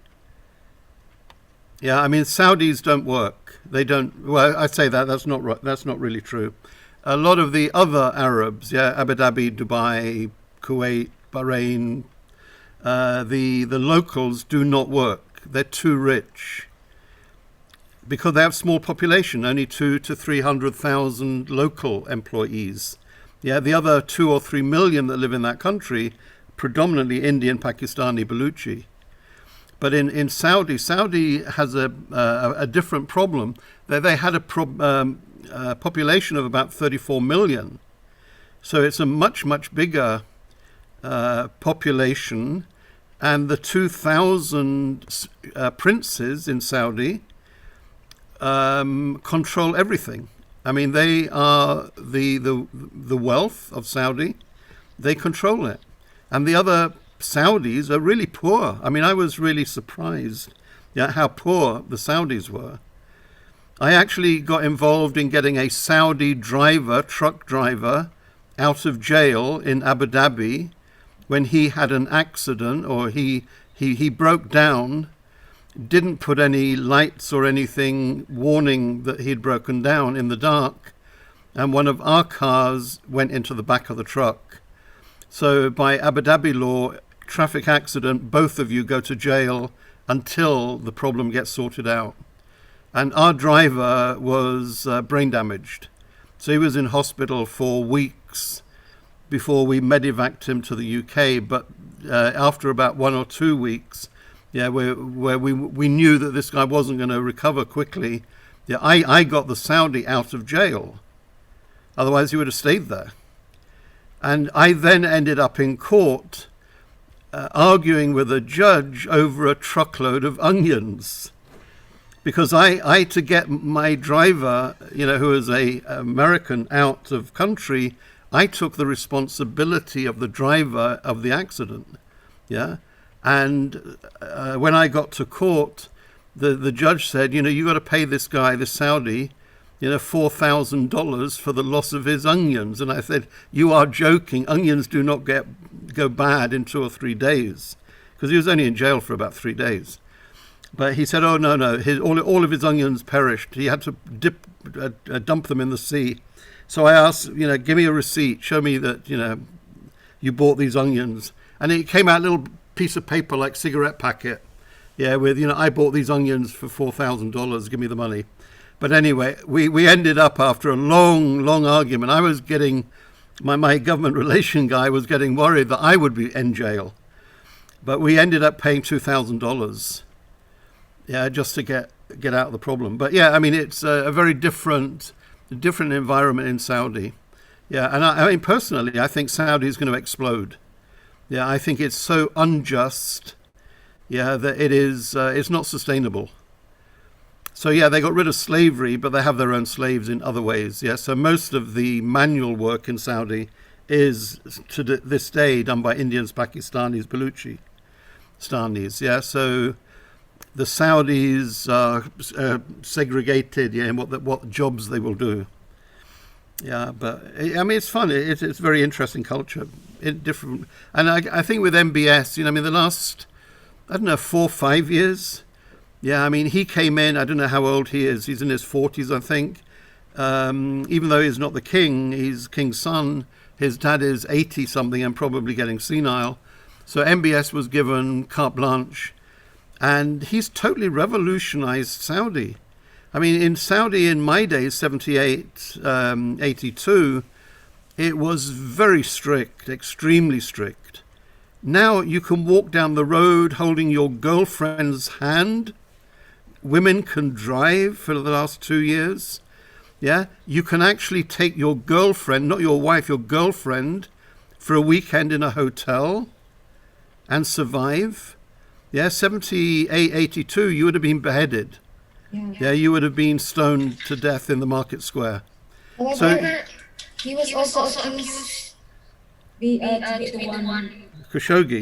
Yeah, I mean, Saudis don't work. They don't. Well, I say that that's not right. That's not really true. A lot of the other Arabs, yeah, Abu Dhabi, Dubai, Kuwait, Bahrain, the locals do not work. They're too rich because they have small population, only 200,000 to 300,000 local employees. Yeah, the other 2 or 3 million that live in that country, predominantly Indian, Pakistani, Baluchi. But in Saudi has a different problem. They had a population of about 34 million. So it's a much bigger population. And the 2,000 princes in Saudi control everything. I mean, they are the wealth of Saudi. They control it. And the other Saudis are really poor. I mean, I was really surprised at how poor the Saudis were. I actually got involved in getting a Saudi truck driver, out of jail in Abu Dhabi when he had an accident, or he broke down, didn't put any lights or anything warning that he'd broken down in the dark, and one of our cars went into the back of the truck. So by Abu Dhabi law, traffic accident, both of you go to jail until the problem gets sorted out. And our driver was brain damaged. So he was in hospital for weeks before we medevaced him to the UK. But after about 1 or 2 weeks, where we knew that this guy wasn't going to recover quickly, I got the Saudi out of jail. Otherwise, he would have stayed there. And I then ended up in court arguing with a judge over a truckload of onions. Because I to get my driver, who was a American, out of country, I took the responsibility of the driver of the accident. Yeah. And when I got to court, the judge said, you got to pay this guy, this Saudi, $4,000 for the loss of his onions. And I said, you are joking. Onions do not go bad in 2 or 3 days. Because he was only in jail for about 3 days. But he said, oh, no, all of his onions perished. He had to dump them in the sea. So I asked, give me a receipt. Show me that, you bought these onions. And it came out a little piece of paper like cigarette packet. Yeah, with, I bought these onions for $4,000. Give me the money. But anyway, we ended up after a long, long argument. I was getting, my government relation guy was getting worried that I would be in jail. But we ended up paying $2,000. Yeah, just to get out of the problem. But yeah, I mean, it's a very different environment in Saudi. Yeah, and I mean, personally, I think Saudi is going to explode. Yeah, I think it's so unjust. Yeah, that it's not sustainable. So yeah, they got rid of slavery, but they have their own slaves in other ways. Yeah, so most of the manual work in Saudi is to this day done by Indians, Pakistanis, Baluchistanis. Yeah, so the Saudis are segregated, in what jobs they will do. Yeah, but I mean, it's fun. It's very interesting culture. Different, and I think with MBS, I mean, the last, 4 or 5 years. Yeah, I mean, he came in. I don't know how old he is. He's in his 40s, I think. Even though he's not the king, he's king's son. His dad is 80 something and probably getting senile. So MBS was given carte blanche. And he's totally revolutionized Saudi. I mean, in Saudi in my days, 78, 82, it was very strict, extremely strict. Now you can walk down the road holding your girlfriend's hand. Women can drive for the last 2 years. Yeah, you can actually take your girlfriend, not your wife, your girlfriend, for a weekend in a hotel and survive. Yeah, 78, 82, you would have been beheaded. Yeah, you would have been stoned to death in the market square. However, he was also accused to be the one. Khashoggi.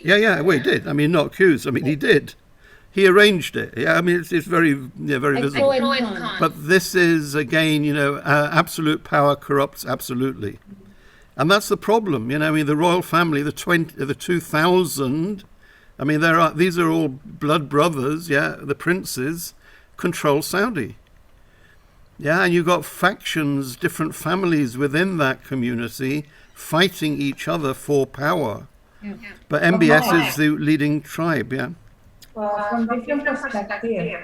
Yeah, well, he did. I mean, not accused. I mean, he did. He arranged it. Yeah, I mean, it's very, very visible. But this is, again, absolute power corrupts absolutely. And that's the problem. I mean, the royal family, the 2000, I mean, these are all blood brothers, yeah, the princes control Saudi. Yeah, and you've got factions, different families within that community fighting each other for power. Yeah. But MBS is the leading tribe, yeah. Well, from different perspective,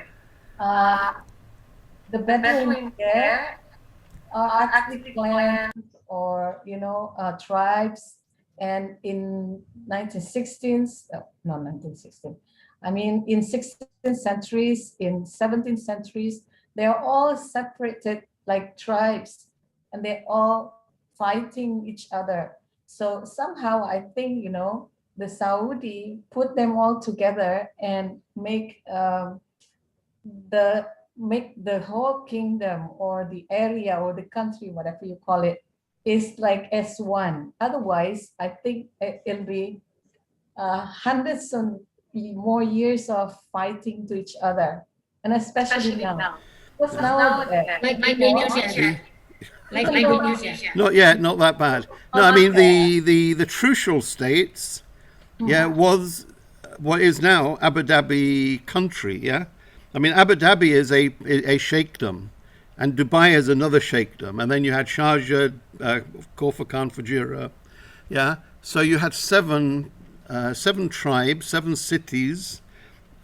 the Bedouin there are actually clans or, tribes. And in 1916s, no, 1916, I mean, in 16th centuries, in 17th centuries, they are all separated like tribes, and they're all fighting each other. So somehow I think, the Saudi put them all together and make the whole kingdom or the area or the country, whatever you call it, is like as one. Otherwise, I think it'll be hundreds of more years of fighting to each other, and especially now. Because now, like Indonesia. Like Indonesia. Not yet, not that bad. No, I mean the Trucial states, yeah, was what is now Abu Dhabi country, yeah. I mean, Abu Dhabi is a sheikhdom, and Dubai is another sheikhdom, and then you had Sharjah, Corfu Khan, Fujairah, Yeah, so you had seven tribes, seven cities,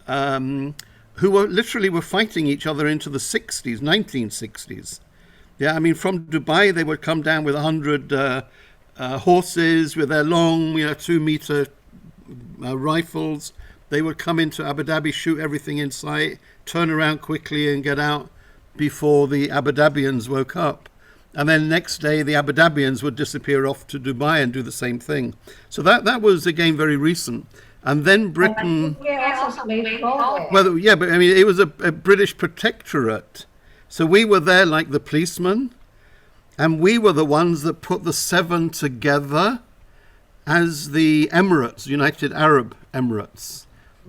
who were fighting each other into the 60s, 1960s. Yeah, I mean, from Dubai, they would come down with 100 horses with their long, 2-meter rifles. They would come into Abu Dhabi, shoot everything in sight, turn around quickly and get out before the Abu Dhabians woke up. And then next day, the Abu Dhabians would disappear off to Dubai and do the same thing. So that was, again, very recent. And then Britain... also played role there. Well, yeah, but I mean, it was a British protectorate. So we were there like the policemen, and we were the ones that put the seven together as the Emirates, United Arab Emirates.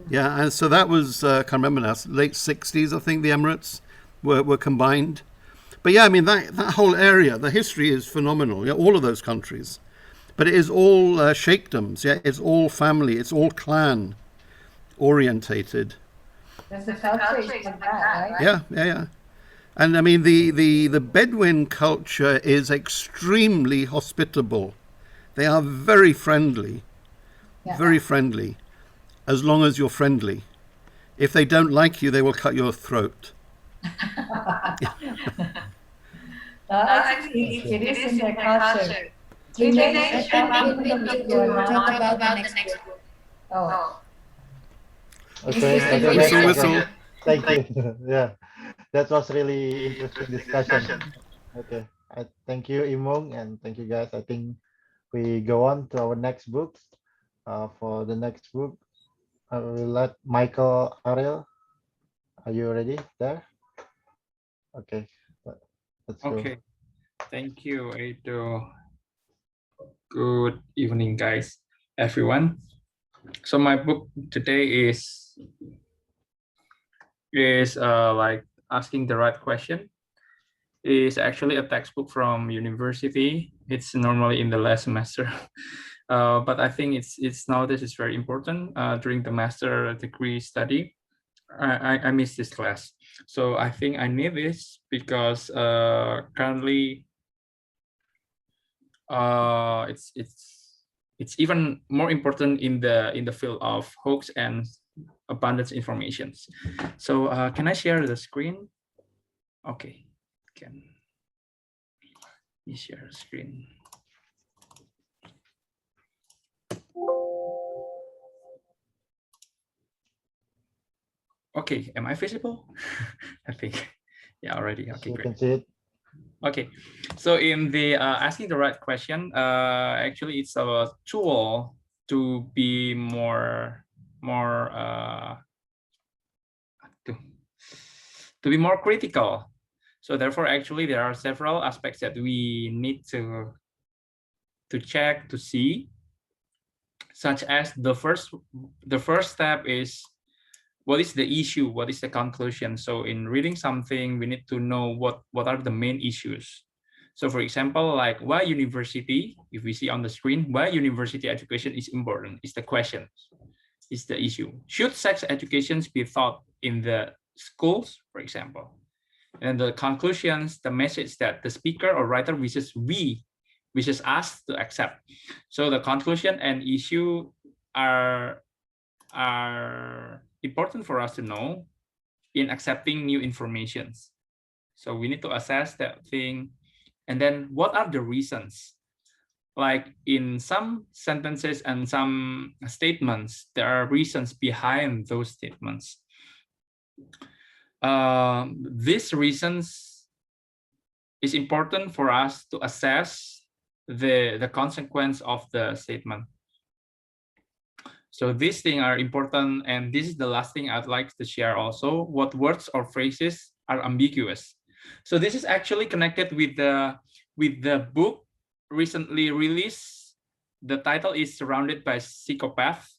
Yeah, and so that was, I can't remember now, late 60s, I think the Emirates were combined. But yeah, I mean, that whole area, the history is phenomenal, yeah, all of those countries. But it is all sheikdoms, yeah, it's all family, it's all clan orientated. There's the culture is like that, right? Yeah. And I mean, the Bedouin culture is extremely hospitable. They are very friendly, very friendly, as long as you're friendly. If they don't like you, they will cut your throat. I think it is in their culture. I think we need to talk about the next book. Oh, Okay, Whistle, whistle. Thank you. Yeah, that was really interesting discussion. Okay, I thank you, Imong, and thank you guys. I think we go on to our next books. For the next book, I will let Michael Ariel. Are you ready there? Okay, let's go. Okay, thank you, Edo. Good evening, guys, everyone. So my book today is like asking the right question. Is actually a textbook from university. It's normally in the last semester, but I think it's nowadays it's very important during the master degree study. I miss this class, so I think I need this because currently it's even more important in the field of hoax and abundance informations. So can I share the screen? Okay, can you share the screen? Okay, am I visible? I think, yeah, already. Okay, You great. can see it. Okay, so in the asking the right question, actually it's a tool to be more to be more critical. So therefore, actually, there are several aspects that we need to check, to see, such as the first step is, what is the issue? What is the conclusion? So in reading something, we need to know what are the main issues. So for example, like why university, if we see on the screen, why university education is important is the question, is the issue. Should sex education be taught in the schools, for example? And the conclusions, the message that the speaker or writer wishes us to accept. So the conclusion and issue are important for us to know in accepting new informations. So we need to assess that thing. And then what are the reasons? Like in some sentences and some statements, there are reasons behind those statements. These reasons is important for us to assess the consequence of the statement. So these things are important, and this is the last thing I'd like to share also, what words or phrases are ambiguous. So this is actually connected with the book recently released. The title is Surrounded by Psychopaths.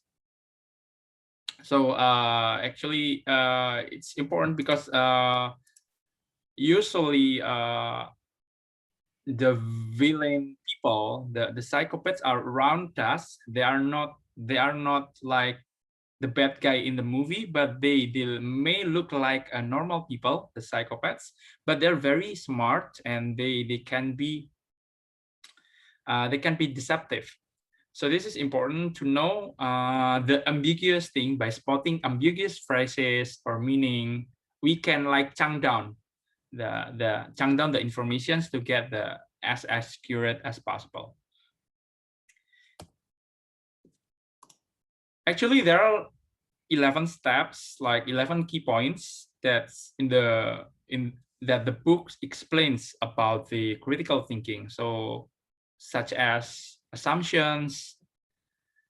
So actually it's important because usually the villain people, the psychopaths are around us. They are not like the bad guy in the movie, but they may look like a normal people, the psychopaths, but they're very smart and they can be deceptive. So this is important to know the ambiguous thing. By spotting ambiguous phrases or meaning, we can like chunk down the informations to get the as accurate as possible. Actually, there are 11 steps, like 11 key points that's that the book explains about the critical thinking. So such as assumptions,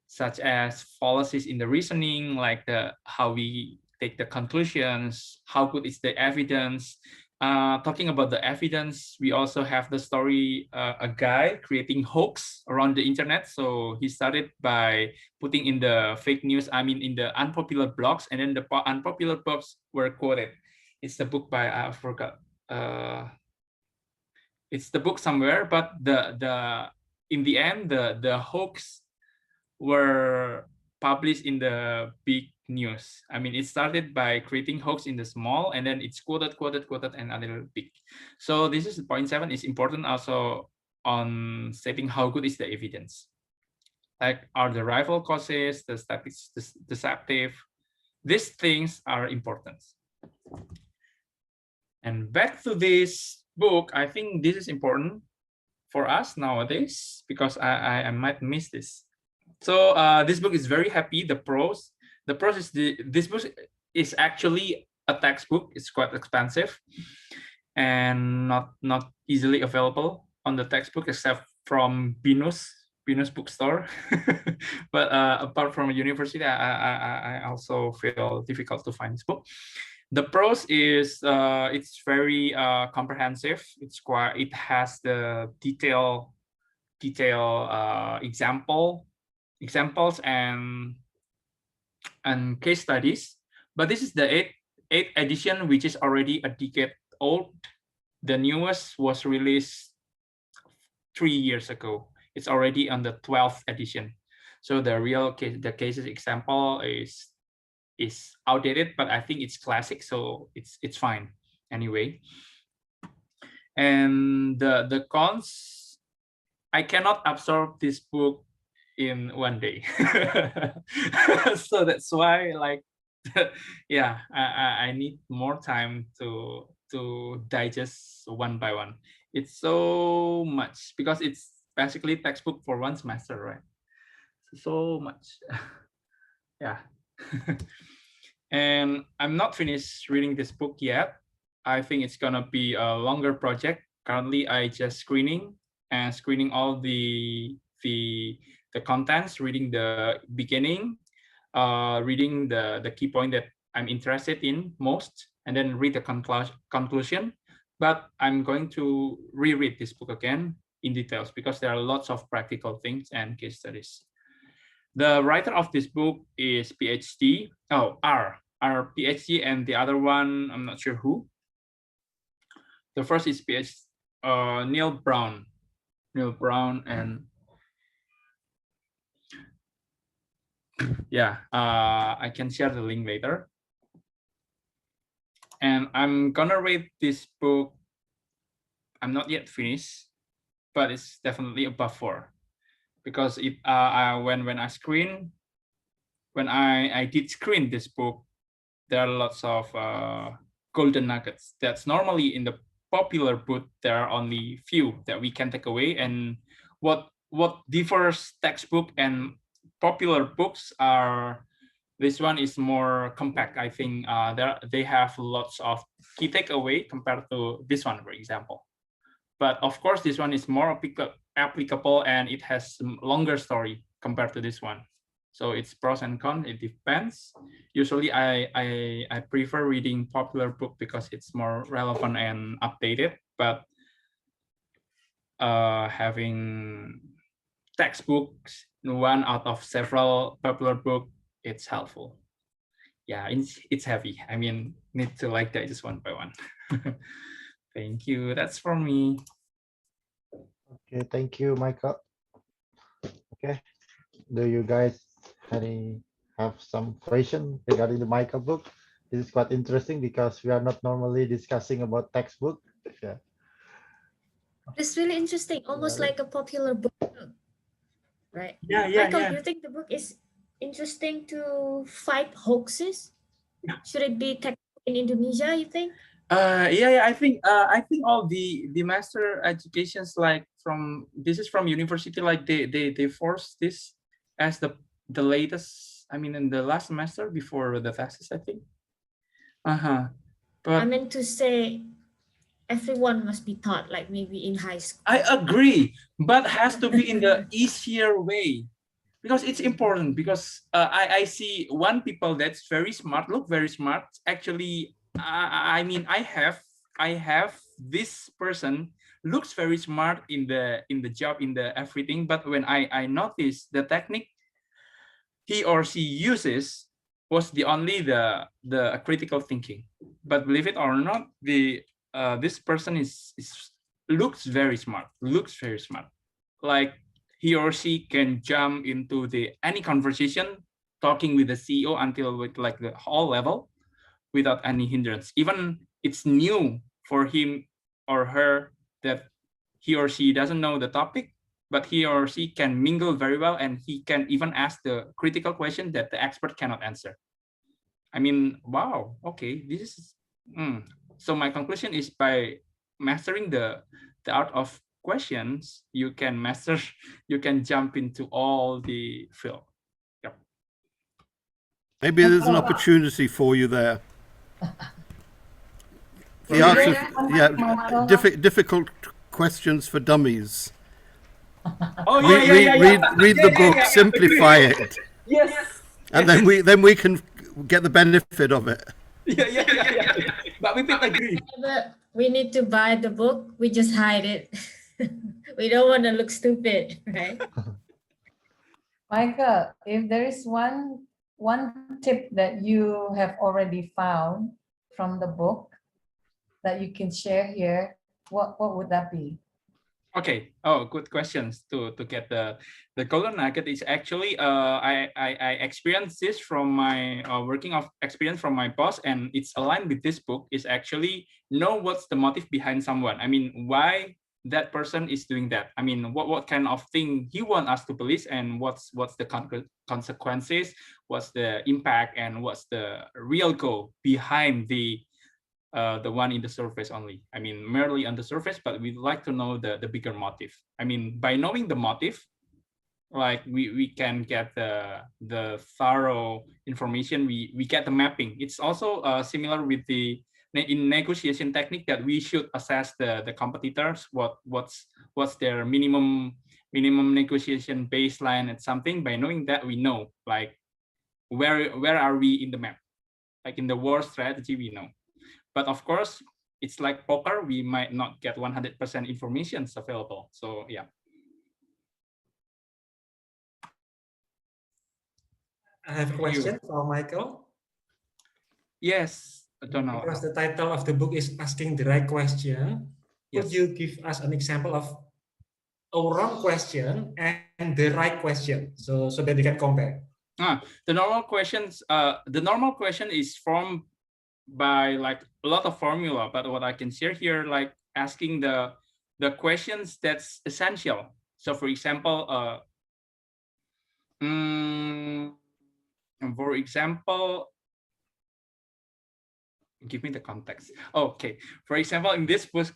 such as fallacies in the reasoning, like how we take the conclusions, how good is the evidence. Talking about the evidence, we also have the story, a guy creating hoax around the internet. So he started by putting in the fake news, in the unpopular blogs, and then the unpopular blogs were quoted. It's the book by, I forgot. It's the book somewhere, but in the end, the hoax were published in the big news. It started by creating hoax in the small, and then it's quoted, and a little big. So this is point 7 is important also on stating how good is the evidence. Like, are the rival causes, the statistics deceptive? These things are important. And back to this book, I think this is important for us nowadays because I might miss this. So this book is very happy. The prose is this book is actually a textbook. It's quite expensive and not easily available on the textbook except from Binus bookstore. But apart from a university, I also feel difficult to find this book. The prose is it's very comprehensive. It has the detailed examples and case studies. But this is the eighth edition, which is already a decade old. The newest was released 3 years ago. It's already on the 12th edition. So the real case, the cases example is outdated, but I think it's classic, so it's fine anyway. And the cons, I cannot absorb this book in one day. So that's why, like, yeah, I need more time to digest one by one. It's so much because it's basically textbook for one semester, right? So much. Yeah. And I'm not finished reading this book yet. I think it's gonna be a longer project. Currently, I just screening all the contents, reading the beginning, reading the key point that I'm interested in most, and then read the conclusion. But I'm going to reread this book again in details because there are lots of practical things and case studies. The writer of this book is PhD. Oh, R PhD, and the other one, I'm not sure who. The first is PhD, Neil Brown, and yeah, I can share the link later. And I'm gonna read this book. I'm not yet finished, but it's definitely above 4. Because when I did screen this book, there are lots of golden nuggets. That's normally in the popular book, there are only few that we can take away. And what differs textbook and popular books are, this one is more compact. I think they have lots of key takeaway compared to this one, for example. But of course, this one is more applicable and it has longer story compared to this one. So it's pros and cons, it depends. Usually I prefer reading popular book because it's more relevant and updated, but having textbooks, one out of several popular book, it's helpful. Yeah, it's heavy. Need to like digest one by one. Thank you. That's for me. Okay, thank you, Michael. Okay, do you guys have some question regarding the Michael book? This is quite interesting because we are not normally discussing about textbook. Yeah. It's really interesting, almost like a popular book. right? Yeah, yeah, Michael, yeah. do you think the book is interesting to fight hoaxes? Should it be tech in Indonesia, you think? Yeah, I think all the master educations like from this is from university, like they force this as the latest, I mean in the last semester before the thesis, I think. I But meant to say everyone must be taught, like maybe in high school. I agree, but has to be in the easier way, because it's important, because I see one people that's very smart, look very smart. Actually, I mean I have this person looks very smart in the job, in the everything, but when I notice the technique he or she uses was the only the critical thinking. But believe it or not, the this person is looks very smart, like he or she can jump into the any conversation talking with the CEO until with like the whole level without any hindrance. Even it's new for him or her that he or she doesn't know the topic, but he or she can mingle very well, and he can even ask the critical question that the expert cannot answer. I mean, wow, okay, this is so my conclusion is by mastering the art of questions, you can master, you can jump into all the field. Yep. Maybe there's an opportunity for you there. The Sorry, art of Michael. difficult questions for dummies. Oh yeah. Read the book, Yeah. simplify it, Yes. and then we can get the benefit of it. Yeah. But we both agree. Whenever we need to buy the book, we just hide it. We don't want to look stupid, right? Michael, if there is one tip that you have already found from the book that you can share here, what would that be? Okay. Oh, good questions to get the golden nugget is actually I experienced this from my working of experience from my boss, and it's aligned with this book is actually know what's the motive behind someone. I mean, why that person is doing that. I mean, what kind of thing he want us to police, and what's the consequences, what's the impact, and what's the real goal behind the one in the surface only. I mean, merely on the surface, but we'd like to know the bigger motive. I mean, by knowing the motive, like we can get the thorough information. We get the mapping. It's also similar with the in negotiation technique that we should assess the competitors, what's their minimum negotiation baseline and something. By knowing that, we know like where are we in the map, like in the war strategy, we know. But of course, it's like poker. We might not get 100% information available. So yeah. I have a question for Michael. Yes, Donald. Because the title of the book is Asking the Right Question. Could Yes. you give us an example of a wrong question and the right question, so that we can compare? The normal questions. The normal question is formed by like a lot of formula, but what I can share here, like asking the questions that's essential. So for example, give me the context. Okay, for example, in this book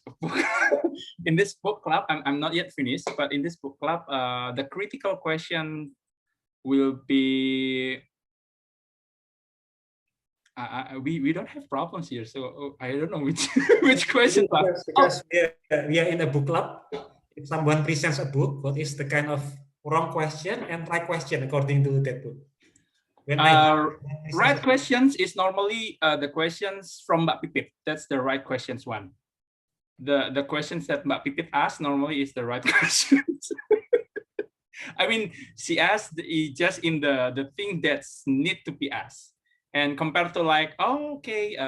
in this book club, I'm not yet finished, but in this book club, the critical question will be we don't have problems here, so I don't know which which question. Because we are in a book club. If someone presents a book, what is the kind of wrong question and right question according to that book? When Right questions is normally the questions from Mbak Pipit. That's the right questions one. The questions that Mbak Pipit asks normally is the right questions. I mean, she asked just in the thing that's need to be asked. And compared to like, oh, okay,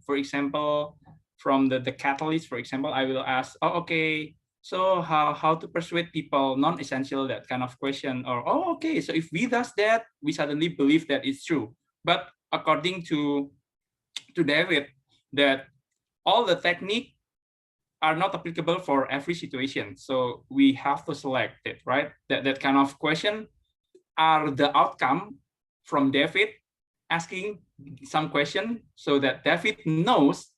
for example, from the catalyst, for example, I will ask, oh, okay, so how to persuade people non-essential, that kind of question, or oh, okay, so if we does that, we suddenly believe that it's true. But according to David, that all the technique are not applicable for every situation. So we have to select it, right? That kind of question are the outcome from David asking some question so that David knows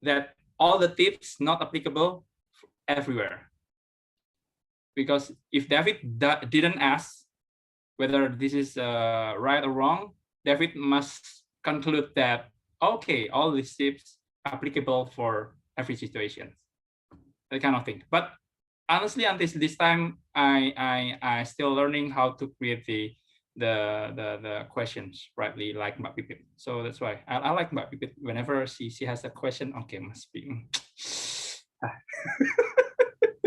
that all the tips not applicable everywhere. Because if David didn't ask whether this is right or wrong, David must conclude that, okay, all these tips applicable for every situation, that kind of thing. But honestly, until this time, I still learning how to create the questions rightly, like Mbak Pipit. So that's why I like Mbak Pipit. Whenever she has a question, okay, must be.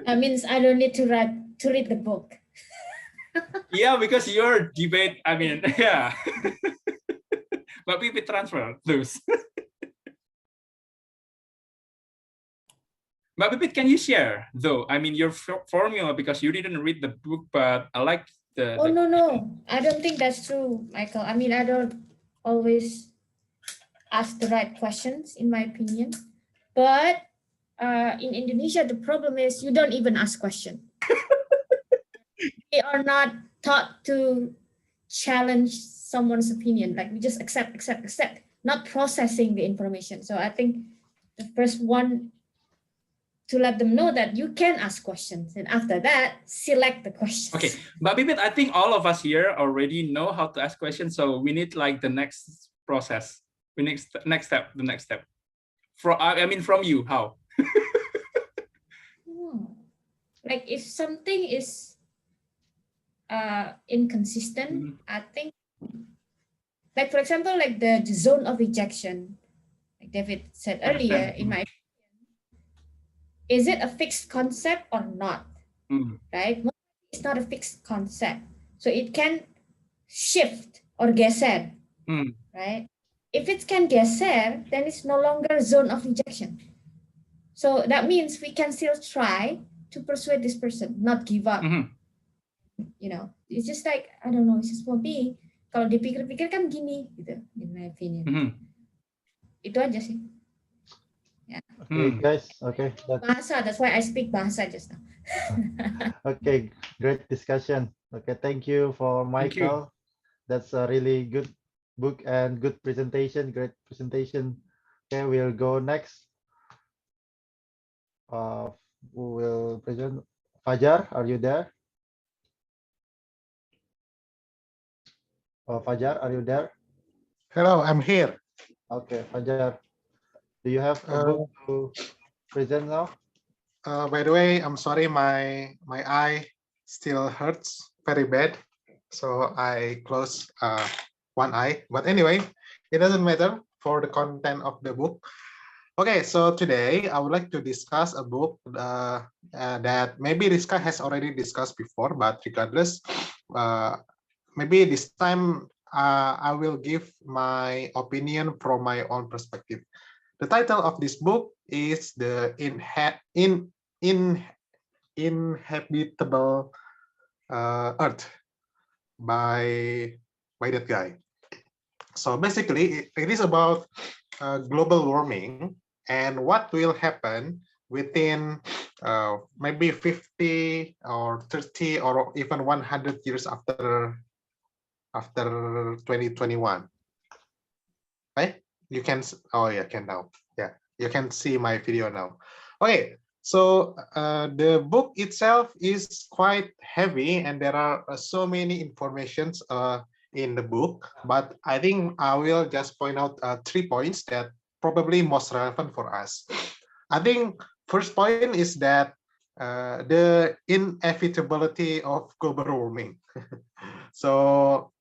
That means I don't need to read the book. Yeah, because your debate, I mean, yeah. But Pipit transfer those. But Pipit, can you share though? I mean, your formula, because you didn't read the book, but I like the. Oh, no. I don't think that's true, Michael. I mean, I don't always ask the right questions, in my opinion. But in Indonesia, the problem is you don't even ask questions. We are not taught to challenge someone's opinion. Like we just accept, not processing the information. So I think the first one to let them know that you can ask questions, and after that, select the questions. Okay, but Bibit, I think all of us here already know how to ask questions, so we need like the next process. We need the next step. From you, how? Like if something is inconsistent, I think, like for example, like the zone of rejection, like David said earlier, in my is it a fixed concept or not? Right? It's not a fixed concept. So it can shift or geser, right? If it can geser, then it's no longer zone of rejection. So that means we can still try to persuade this person, not give up. You know, it's just like, I don't know, it's just for me, kalau dipikir-pikir kan gini, gitu, in my opinion. Itu aja sih. Yeah. Okay, guys. Okay. Bahasa, that's why I speak bahasa just now. Okay, great discussion. Okay, thank you for Michael. That's a really good book and good presentation. Great presentation. Okay, we'll go next. Who will present? Fajar, are you there? Fajar, are you there? Hello, I'm here. Okay, Fajar, do you have a book to present now? By the way, I'm sorry, my eye still hurts very bad, so I close one eye. But anyway, it doesn't matter for the content of the book. Okay, so today I would like to discuss a book that maybe Rizka has already discussed before, but regardless, maybe this time I will give my opinion from my own perspective. The title of this book is The Inhabitable Earth by that guy. So basically, it is about global warming and what will happen within maybe 50 or 30 or even 100 years after 2021. Right? You can, oh yeah, can now. Yeah, you can see my video now. Okay, so the book itself is quite heavy and there are so many informations in the book, but I think I will just point out 3 points that probably most relevant for us. I think first point is that the inevitability of global warming. So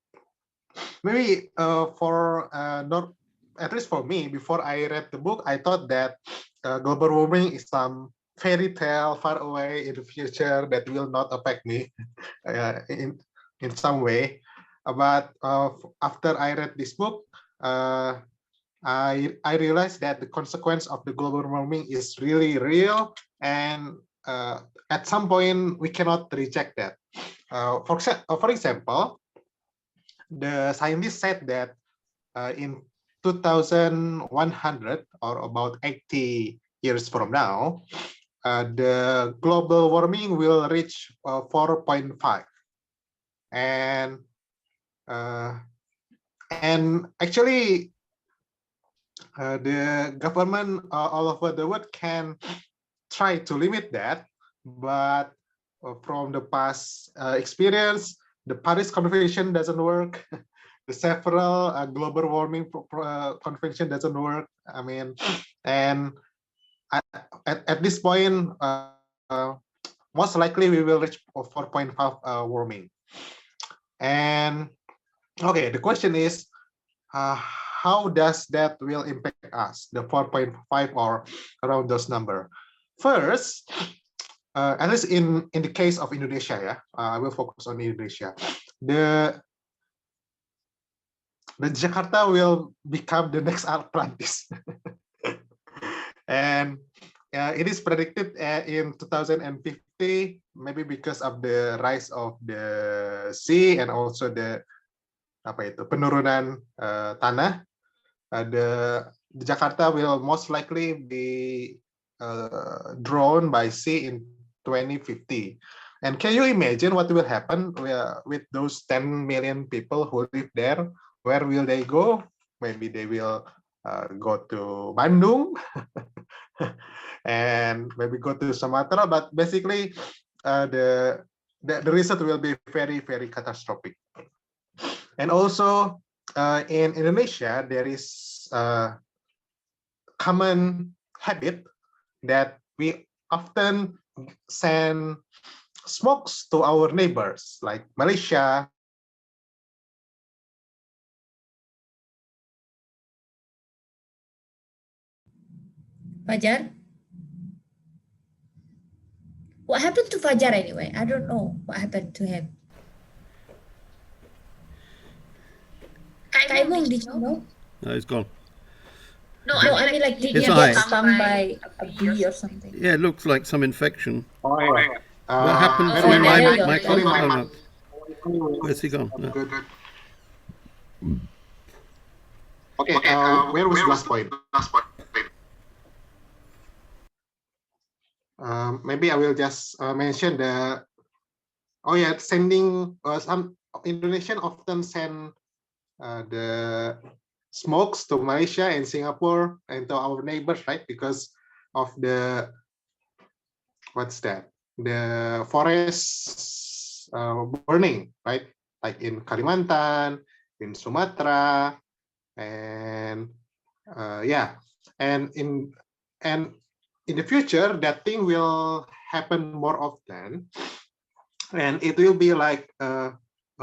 maybe for not, at least for me, before I read the book, I thought that global warming is some fairy tale far away in the future that will not affect me in some way. But after I read this book, I realized that the consequence of the global warming is really real, and at some point we cannot reject that. For example, the scientists said that in 2100 or about 80 years from now, the global warming will reach 4.5, and actually the government all over the world can try to limit that, but from the past experience, the Paris Convention doesn't work. The several global warming convention doesn't work. I mean, and at this point, most likely we will reach 4.5 warming. And okay, the question is, how does that will impact us, the 4.5 or around those number? First, at least in the case of Indonesia, yeah, I will focus on Indonesia. The Jakarta will become the next Atlantis. And it is predicted in 2050, maybe because of the rise of the sea and also the penurunan tanah. The Jakarta will most likely be drawn by sea in 2050. And can you imagine what will happen with those 10 million people who live there? Where will they go? Maybe they will go to Bandung and maybe go to Sumatra. But basically, the result will be very, very catastrophic. And also in Indonesia, there is a common habit that we often send smokes to our neighbors, like Malaysia. Fajar? What happened to Fajar anyway? I don't know what happened to him. Kaimung, did you know? No, he's gone. No, I mean like did His he eye. get stung by a bee or something? Yeah, it looks like some infection. Oh, yeah. What happened Oh, to there my you go. Michael? There you Oh, no. Where's he gone? No. Good. Okay, where was last point? Maybe I will just mention the, sending some Indonesian often send the smokes to Malaysia and Singapore and to our neighbors, right? Because of the, what's that? The forest burning, right? Like in Kalimantan, in Sumatra, and and in the future that thing will happen more often, and it will be like a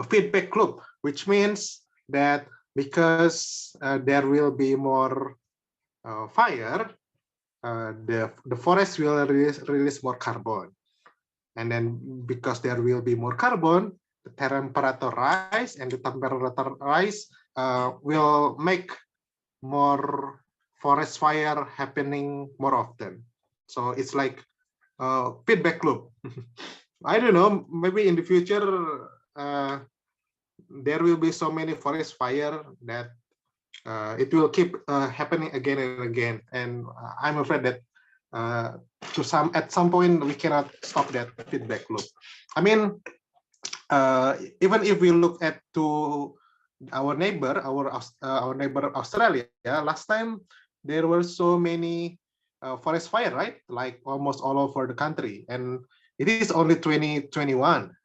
feedback loop, which means that because there will be more fire, the forest will release more carbon, and then because there will be more carbon, the temperature rise, and the temperature rise will make more forest fire happening more often. So it's like a feedback loop. I don't know, maybe in the future there will be so many forest fire that it will keep happening again and again. And I'm afraid that at some point we cannot stop that feedback loop. I mean, even if we look at to our neighbor Australia, last time there were so many forest fire, right? Like almost all over the country, and it is only 2021.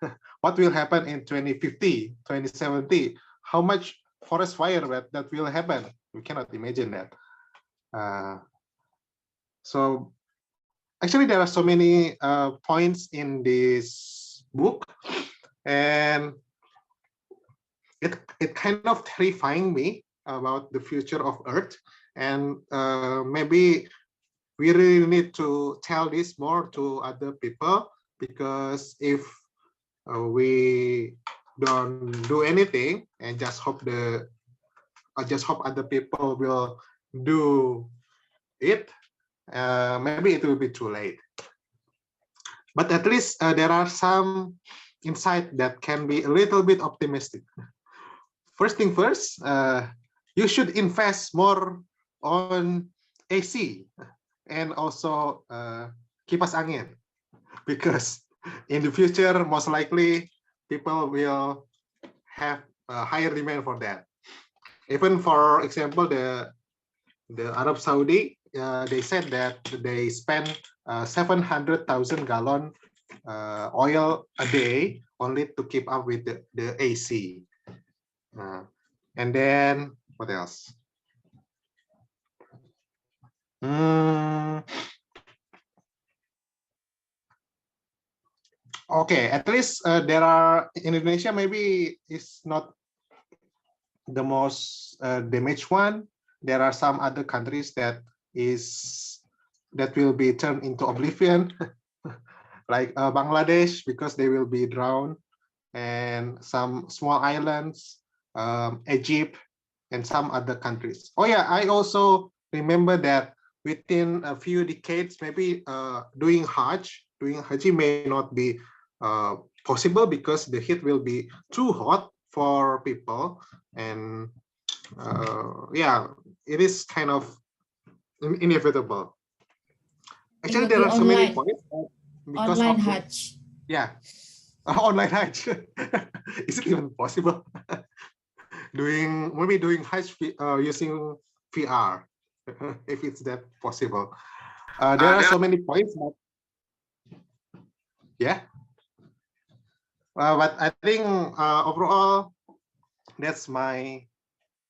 What will happen in 2050, 2070? How much forest fire that will happen? We cannot imagine that. So actually, there are so many points in this book, and it kind of terrifying me about the future of Earth, and maybe we really need to tell this more to other people, because if we don't do anything and just hope other people will do it, maybe it will be too late. But at least there are some insight that can be a little bit optimistic. First thing first, you should invest more on AC and also kipas angin, because in the future, most likely people will have a higher demand for that. Even for example, the Arab Saudi, they said that they spend 700,000 gallon oil a day only to keep up with the AC. And then what else? Okay, at least there are in Indonesia, maybe it's not the most damaged one. There are some other countries that will be turned into oblivion, like Bangladesh, because they will be drowned, and some small islands, Egypt, and some other countries. Oh yeah, I also remember that within a few decades, maybe doing Haji may not be possible because the heat will be too hot for people, and yeah, it is kind of inevitable. Actually, there are so many points because online of Hajj. yeah, online Hajj. Is it even possible? doing Hajj using VR, if it's that possible. There are so many points, but yeah. But I think overall, that's my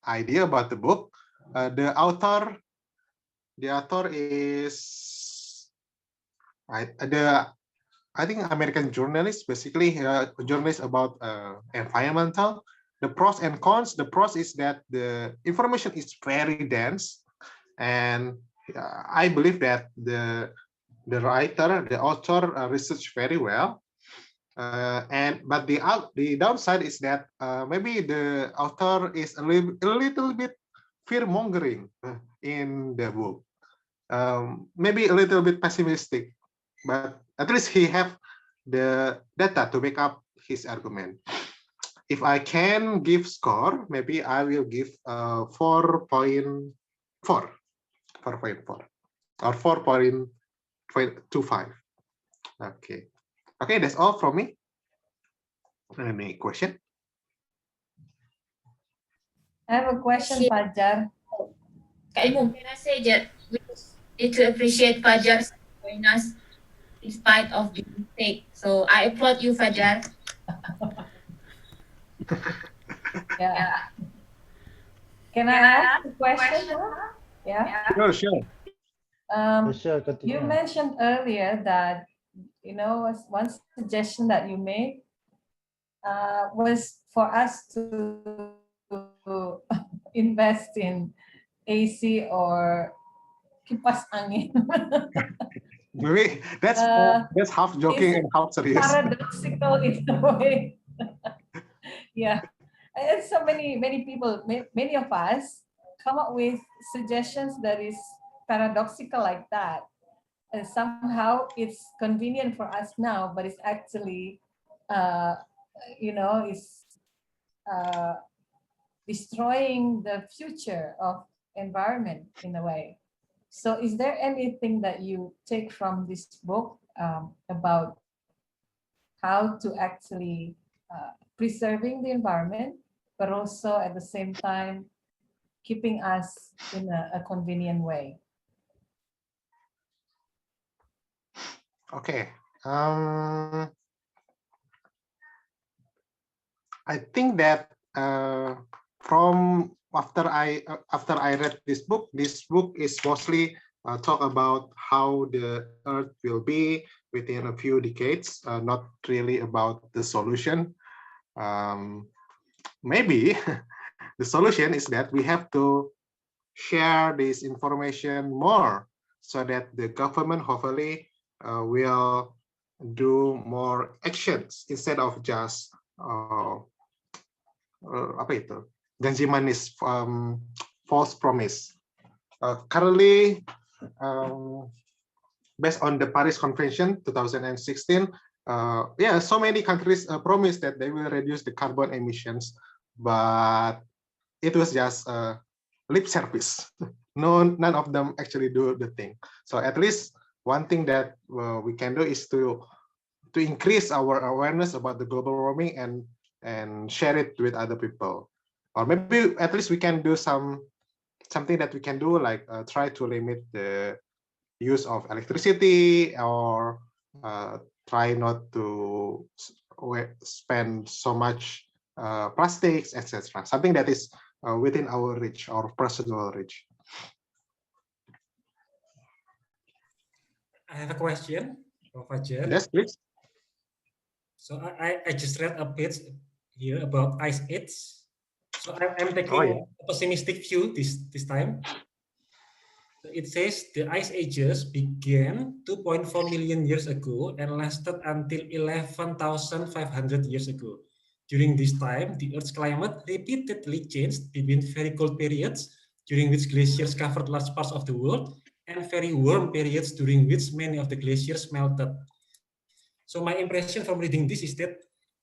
idea about the book. The author is I think American journalist, basically a journalist about environmental. The pros and cons. The pros is that the information is very dense, and I believe that the author researched very well. But the downside is that maybe the author is a little bit fear mongering in the book. Maybe a little bit pessimistic, but at least he have the data to back up his argument. If I can give score, maybe I will give 4.4 or 4.25. Okay. Okay, that's all from me. Any question? I have a question, Fajar. Kak Imum, can I say that we need to appreciate Fajar joining us in spite of being sick. So I applaud you, Fajar. Yeah. Can I ask a question now? Yeah. Sure. Sure, continue. You mentioned earlier that one suggestion that you made was for us to invest in AC or kipas angin. Maybe that's half joking and half serious. Paradoxical in a way. Yeah, and so many people, many of us come up with suggestions that is paradoxical like that, and somehow it's convenient for us now, but it's actually is destroying the future of environment in a way. So is there anything that you take from this book about how to actually preserving the environment, but also at the same time keeping us in a convenient way? Okay. I think that from after I read this book is mostly talk about how the Earth will be within a few decades, not really about the solution. Maybe the solution is that we have to share this information more so that the government hopefully will do more actions instead of just apa itu janji manis, false promise. Currently, based on the Paris Convention 2016, yeah, so many countries promised that they will reduce the carbon emissions, but it was just lip service. None of them actually do the thing. So at least one thing that we can do is to increase our awareness about the global warming and share it with other people, or maybe at least we can do something that we can do, like try to limit the use of electricity, or try not to spend so much plastics, etc. Something that is within our reach, our personal reach. I have a question for Fajar. Yes, please. So I just read a page here about ice age. So I'm taking yeah. a pessimistic view this time. It says the ice ages began 2.4 million years ago and lasted until 11,500 years ago. During this time, the Earth's climate repeatedly changed between very cold periods, during which glaciers covered large parts of the world, and very warm periods during which many of the glaciers melted. So my impression from reading this is that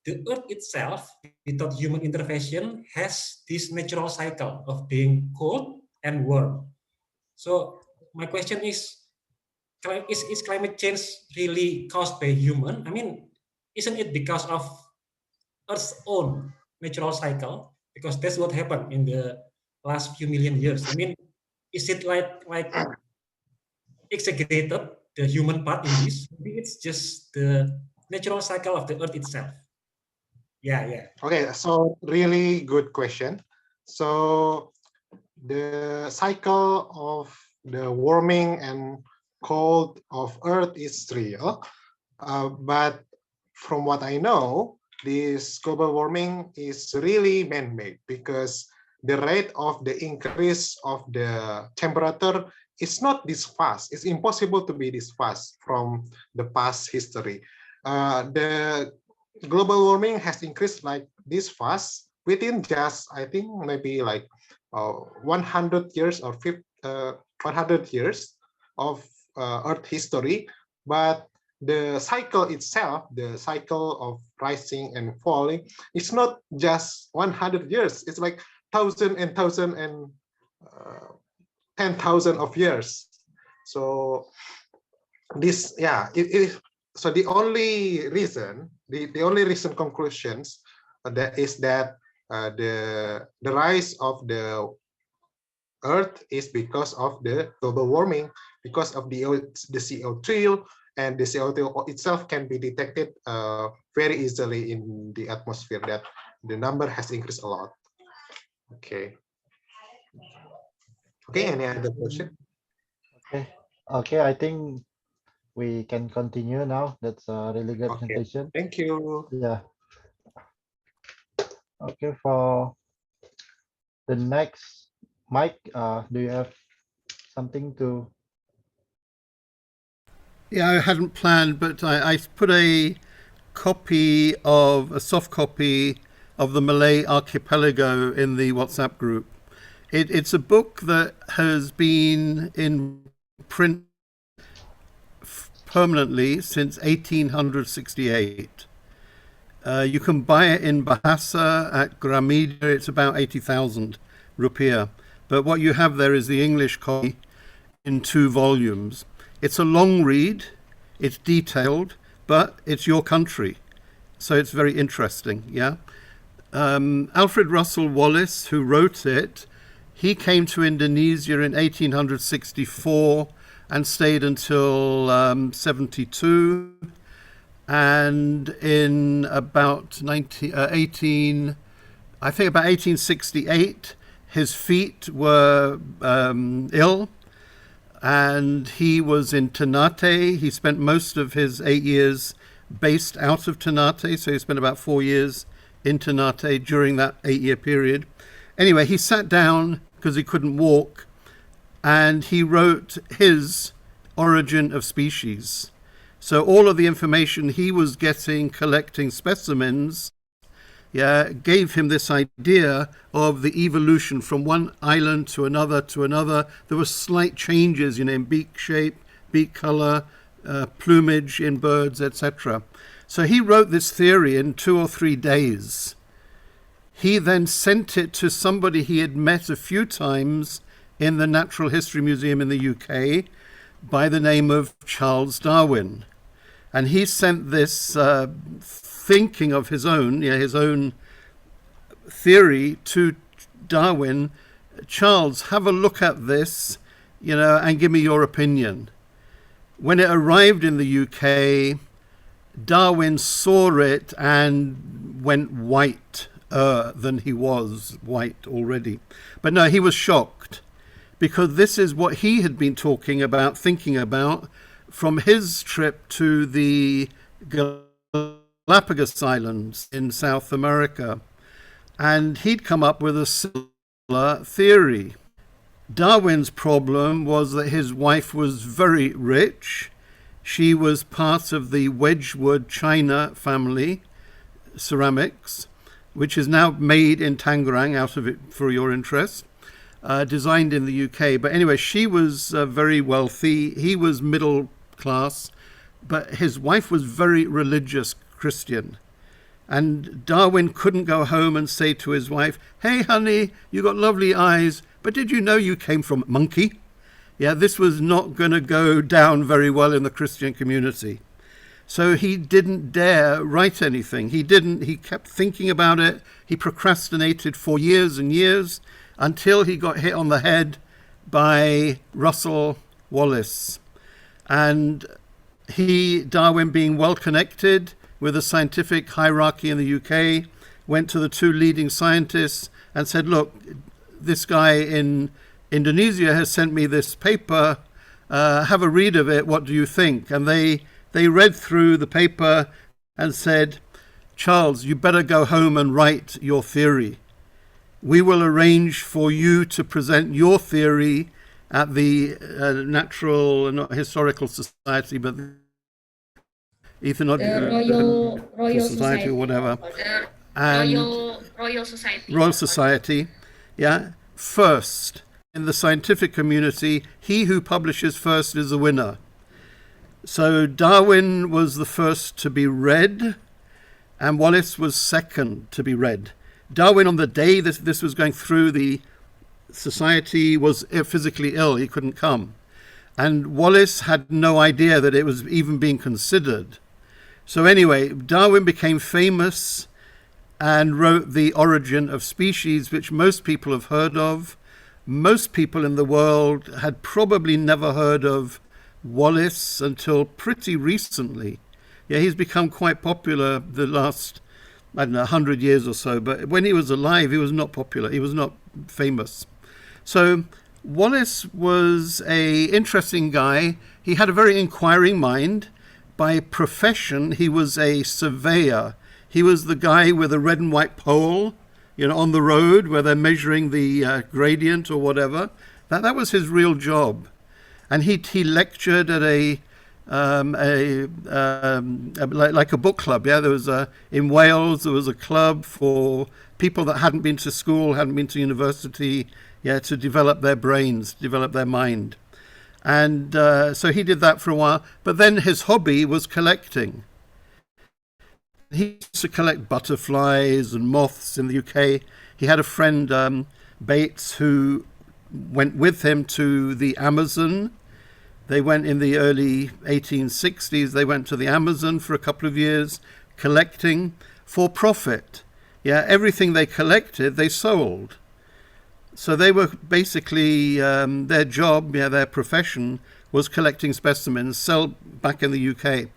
the Earth itself, without human intervention, has this natural cycle of being cold and warm. So my question is climate change really caused by human? I mean, isn't it because of Earth's own natural cycle? Because that's what happened in the last few million years. I mean, is it like exaggerated the human part in this? Maybe it's just the natural cycle of the Earth itself. Yeah. Okay, so really good question. So the cycle of the warming and cold of Earth is real, but from what I know, this global warming is really man-made, because the rate of the increase of the temperature is not this fast. It's impossible to be this fast from the past history. The global warming has increased like this fast within just, I think, maybe like 100 years or 100 years of Earth history. But the cycle itself, the cycle of rising and falling, it's not just 100 years. It's like thousand and 10,000 of years. So this, yeah, it is. So the only reason conclusions that is that the rise of the Earth is because of the global warming, because of the CO2, and the CO2 itself can be detected very easily in the atmosphere, that the number has increased a lot. Okay. Okay, any other question? Okay, I think we can continue now. That's a really good Okay, presentation. thank you. Yeah. Okay, for the next, Mike, do you have something to? Yeah, I hadn't planned, but I put a soft copy of the Malay Archipelago in the WhatsApp group. It's a book that has been in print permanently since 1868. You can buy it in Bahasa at Gramedia. It's about 80,000 rupiah. But what you have there is the English copy in 2 volumes. It's a long read, it's detailed, but it's your country. So it's very interesting, yeah? Alfred Russel Wallace, who wrote it, he came to Indonesia in 1864 and stayed until 72. And in about 1868, his feet were ill, and he was in Ternate. He spent most of his 8 years based out of Ternate, so he spent about 4 years in Ternate during that 8-year period. Anyway, he sat down because he couldn't walk, and he wrote his Origin of Species. So all of the information he was getting, collecting specimens, gave him this idea of the evolution from one island to another to another. There were slight changes, in beak shape, beak color, plumage in birds, etc. So he wrote this theory in 2 or 3 days. He then sent it to somebody he had met a few times in the Natural History Museum in the UK. by the name of Charles Darwin. And he sent this thinking of his own, his own theory to Darwin. Charles, have a look at this, and give me your opinion. When it arrived in the UK, Darwin saw it and went whiter than he was white already. But no, he was shocked, because this is what he had been talking about, thinking about, from his trip to the Galapagos Islands in South America. And he'd come up with a similar theory. Darwin's problem was that his wife was very rich. She was part of the Wedgwood China family, ceramics, which is now made in Tangerang, out of it for your interest, designed in the UK. But anyway, she was very wealthy. He was middle class, but his wife was very religious Christian. And Darwin couldn't go home and say to his wife, "Hey, honey, you got lovely eyes, but did you know you came from monkey?" Yeah, this was not going to go down very well in the Christian community. So he didn't dare write anything. He kept thinking about it. He procrastinated for years and years until he got hit on the head by Russell Wallace. And Darwin, being well connected with the scientific hierarchy in the UK, went to the two leading scientists and said, "Look, this guy in Indonesia has sent me this paper. Have a read of it. What do you think?" And they read through the paper and said, "Charles, you better go home and write your theory. We will arrange for you to present your theory at the Not Historical Society, but the Royal Society or whatever. Royal Society. Royal Society, yeah. First, in the scientific community, he who publishes first is the winner. So Darwin was the first to be read, and Wallace was second to be read. Darwin, on the day this was going through the society, was physically ill. He couldn't come. And Wallace had no idea that it was even being considered. So anyway, Darwin became famous and wrote The Origin of Species, which most people have heard of. Most people in the world had probably never heard of Wallace until pretty recently. Yeah, he's become quite popular the last, 100 years or so. But when he was alive, he was not popular. He was not famous. So Wallace was an interesting guy. He had a very inquiring mind. By profession, he was a surveyor. He was the guy with a red and white pole, on the road where they're measuring the gradient or whatever. That was his real job. And he lectured at like a book club. Yeah, there was in Wales there was a club for people that hadn't been to school, hadn't been to university, to develop their brains, develop their mind. And so he did that for a while. But then his hobby was collecting. He used to collect butterflies and moths in the UK. He had a friend, Bates, who went with him to the Amazon. They went in the early 1860s. They went to the Amazon for a couple of years, collecting for profit. Yeah, everything they collected, they sold. So they were basically, their job, their profession was collecting specimens, sell back in the UK.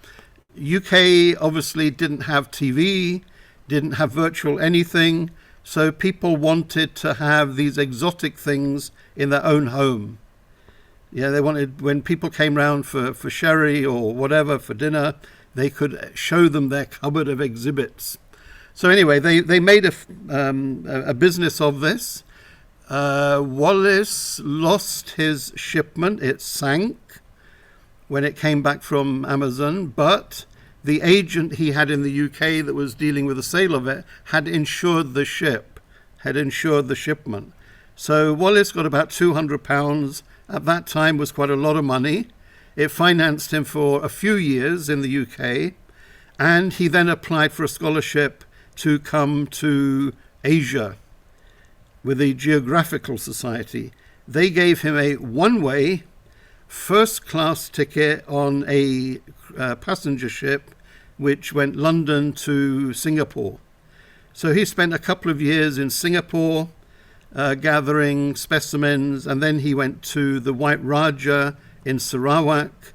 UK obviously didn't have TV, didn't have virtual anything, so people wanted to have these exotic things in their own home. Yeah, they wanted, when people came round for sherry or whatever for dinner, they could show them their cupboard of exhibits. So anyway, they made a business of this. Wallace lost his shipment. It sank when it came back from Amazon, but the agent he had in the UK that was dealing with the sale of it had insured the ship, had insured the shipment. So Wallace got about £200. At that time was quite a lot of money. It financed him for a few years in the UK, and he then applied for a scholarship to come to Asia with the Geographical Society. They gave him a one-way first class ticket on a passenger ship which went London to Singapore. So he spent a couple of years in Singapore gathering specimens, and then he went to the White Raja in Sarawak,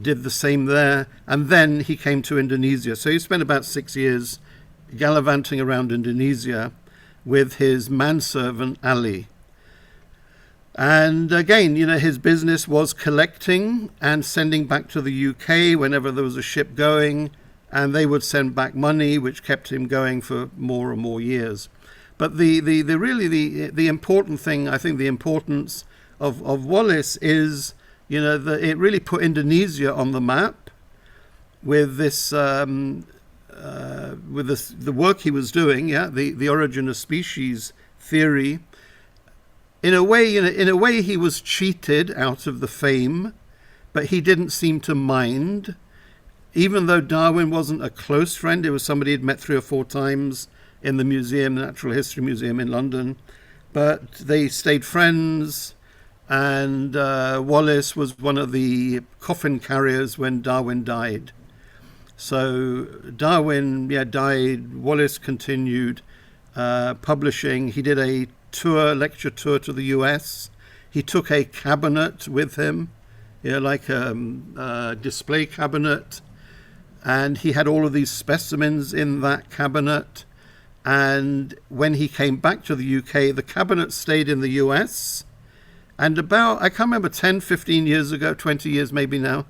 did the same there, and then he came to Indonesia. So he spent about 6 years gallivanting around Indonesia with his manservant Ali. And again, his business was collecting and sending back to the UK whenever there was a ship going, and they would send back money, which kept him going for more and more years. But the important thing, I think, the importance of Wallace is, it really put Indonesia on the map with this, the work he was doing, the origin of species theory. In a way, he was cheated out of the fame, but he didn't seem to mind. Even though Darwin wasn't a close friend, it was somebody he'd met 3 or 4 times in the museum, the Natural History Museum in London. But they stayed friends, and Wallace was one of the coffin carriers when Darwin died. So Darwin died, Wallace continued publishing. He did a lecture tour to the US. He took a cabinet with him, like a display cabinet, and he had all of these specimens in that cabinet. And when he came back to the UK, the cabinet stayed in the US. And about, I can't remember, 10, 15 years ago, 20 years maybe now,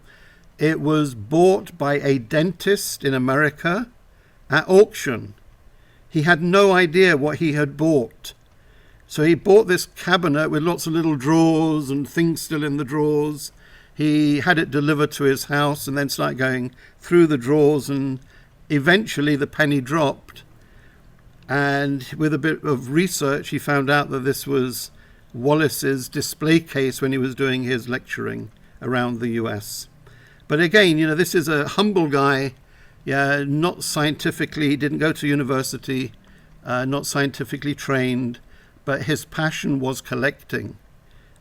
it was bought by a dentist in America at auction. He had no idea what he had bought. So he bought this cabinet with lots of little drawers and things still in the drawers. He had it delivered to his house and then started going through the drawers, and eventually the penny dropped. And with a bit of research, he found out that this was Wallace's display case when he was doing his lecturing around the US. But again, this is a humble guy, not scientifically, didn't go to university, not scientifically trained, but his passion was collecting.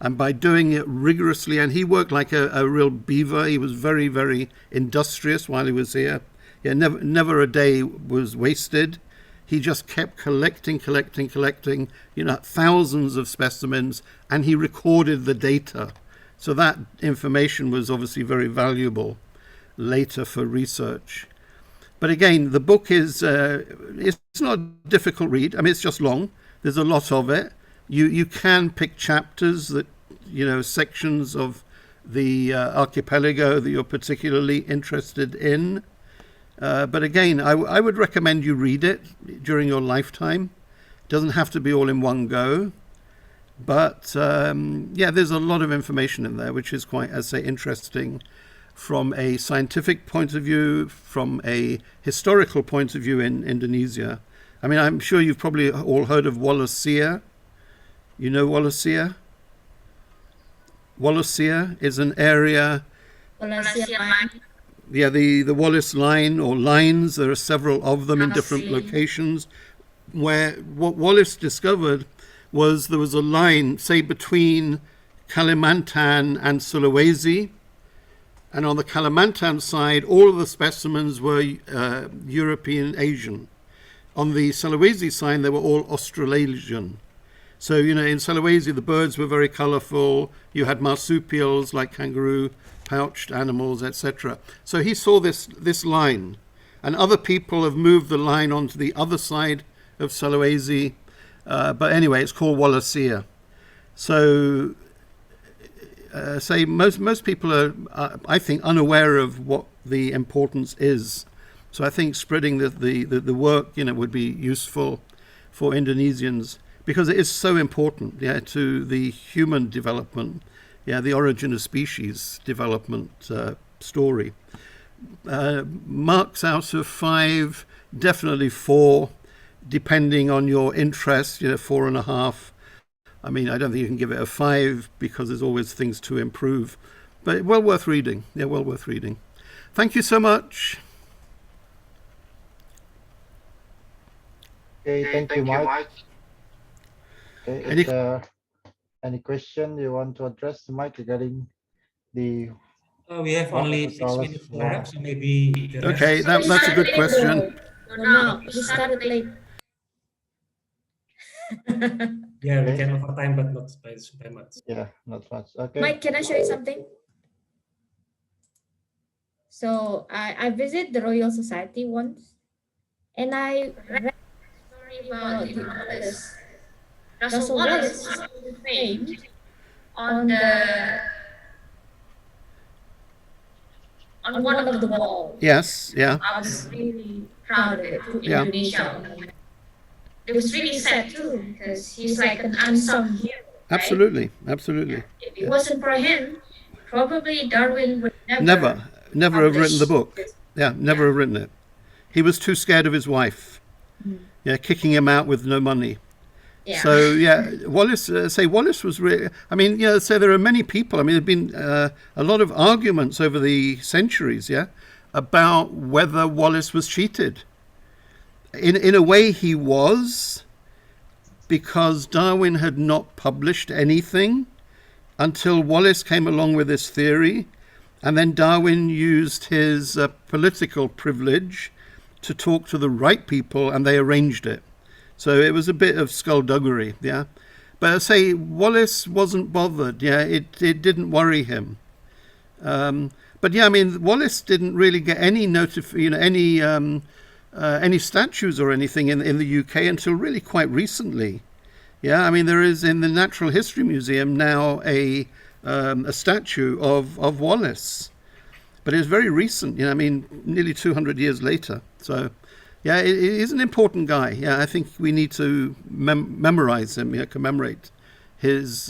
And by doing it rigorously, and he worked like a real beaver. He was very, very industrious while he was here. Never a day was wasted. He just kept collecting, thousands of specimens, and he recorded the data. So that information was obviously very valuable later for research. But again, the book is, it's not a difficult read. I mean, it's just long. There's a lot of it. You can pick chapters that, sections of the archipelago that you're particularly interested in. But again, I would recommend you read it during your lifetime. It doesn't have to be all in one go. But there's a lot of information in there, which is quite, as I say, interesting from a scientific point of view, from a historical point of view in Indonesia. I mean, I'm sure you've probably all heard of Wallacea. You know Wallacea? Wallacea is an area... Yeah, the Wallace line or lines, there are several of them in different locations, where what Wallace discovered was there was a line, say, between Kalimantan and Sulawesi. And on the Kalimantan side, all of the specimens were European Asian. On the Sulawesi side, they were all Australasian. So, in Sulawesi, the birds were very colorful. You had marsupials like kangaroo, pouched animals, etc. So he saw this line. And other people have moved the line onto the other side of Sulawesi. But anyway, it's called Wallacea. So, say most people are, I think, unaware of what the importance is. So I think spreading the work, would be useful for Indonesians, because it is so important, to the human development, the origin of species development story. Marks out of 5, definitely 4, depending on your interest, 4.5. I mean, I don't think you can give it a 5 because there's always things to improve, but well worth reading. Yeah, well worth reading. Thank you so much. Okay, thank you, Mike. Okay, any question you want to address, Mike, regarding the We have what only we 6 call as minutes law? left, so maybe the rest. Okay, that's a good question. No, we started late. Yeah, we Okay. can overtime, but not by much. Yeah, not much. Okay. Mike, can I show you something? So I visit the Royal Society once, and I read a story about the Wallace. Russell Wallace is famed on one of the walls. Yes, yeah, I was really proud of it. Put Yeah. Indonesia on it. It was really sad too because he's like an unsung hero. Right? absolutely, absolutely. If it wasn't for him, probably Darwin would Never have written the publish book. this. Yeah, never have written it. He was too scared of his wife. Yeah, kicking him out with no money. Yeah. So yeah, Wallace. Wallace was really. I mean, yeah. So there are many people. I mean, there've been a lot of arguments over the centuries. Yeah, about whether Wallace was cheated. In a way, he was, because Darwin had not published anything until Wallace came along with this theory, and then Darwin used his political privilege to talk to the right people, and they arranged it. So it was a bit of skullduggery, yeah. But I say Wallace wasn't bothered, yeah. It didn't worry him. But yeah, I mean, Wallace didn't really get any any statues or anything in the UK until really quite recently. Yeah, I mean, there is in the Natural History Museum now a statue of Wallace, but it's very recent. You know, I mean, nearly 200 years later. So, yeah, he's an important guy. Yeah, I think we need to memorize him. Yeah, commemorate his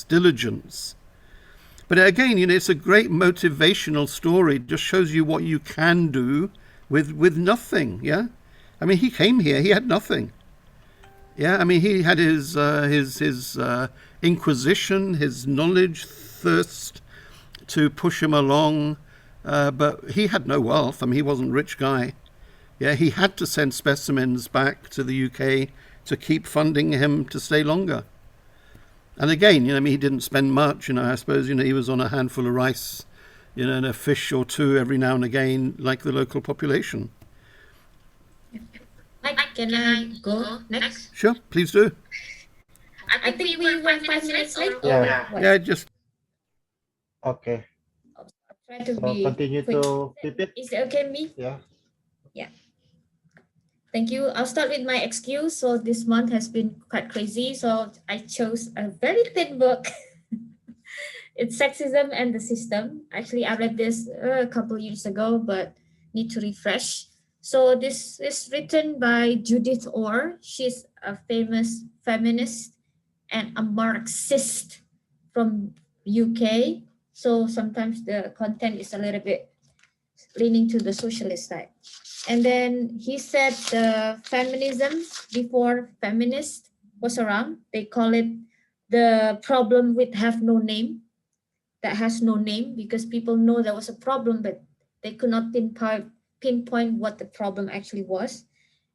diligence. But again, you know, it's a great motivational story. It just shows you what you can do with nothing. Yeah, I mean, he came here, he had nothing. Yeah, I mean, he had his inquisition, his knowledge thirst to push him along, but he had no wealth. I mean, he wasn't a rich guy. Yeah, he had to send specimens back to the UK to keep funding him to stay longer. And again, you know, I mean, he didn't spend much. You know, I suppose, you know, he was on a handful of rice, you know, and a fish or two every now and again, like the local population. Mike, can I go next? Sure, please do. I think we went 5 minutes late. Yeah. What? Yeah, just Okay. I'll try to So be continue quick. to keep it. Is it okay, me? Yeah. Thank you. I'll start with my excuse. So this month has been quite crazy. So I chose a very thin book. It's Sexism and the System. Actually, I read this a couple years ago, but need to refresh. So this is written by Judith Orr. She's a famous feminist and a Marxist from UK. So sometimes the content is a little bit leaning to the socialist side. And then he said the feminism before feminist was around, they call it the problem with have no name, that has no name, because people know there was a problem, but they could not pinpoint what the problem actually was.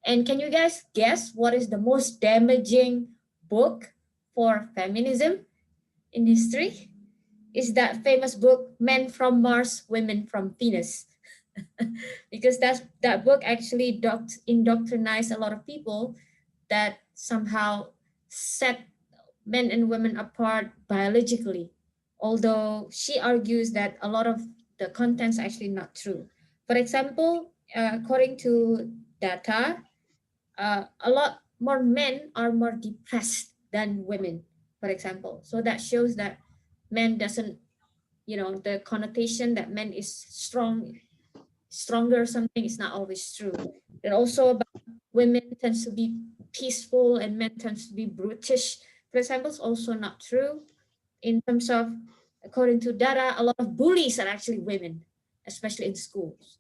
And can you guys guess what is the most damaging book for feminism in history? Is that famous book, Men from Mars, Women from Venus. Because that book actually indoctrinized a lot of people that somehow set men and women apart biologically, although she argues that a lot of the content's actually not true. For example, according to data, a lot more men are more depressed than women, for example. So that shows that men doesn't, you know, the connotation that men is stronger something is not always true. And also about women tends to be peaceful and men tends to be brutish, for example, is also not true. In terms of, according to data, a lot of bullies are actually women, especially in schools,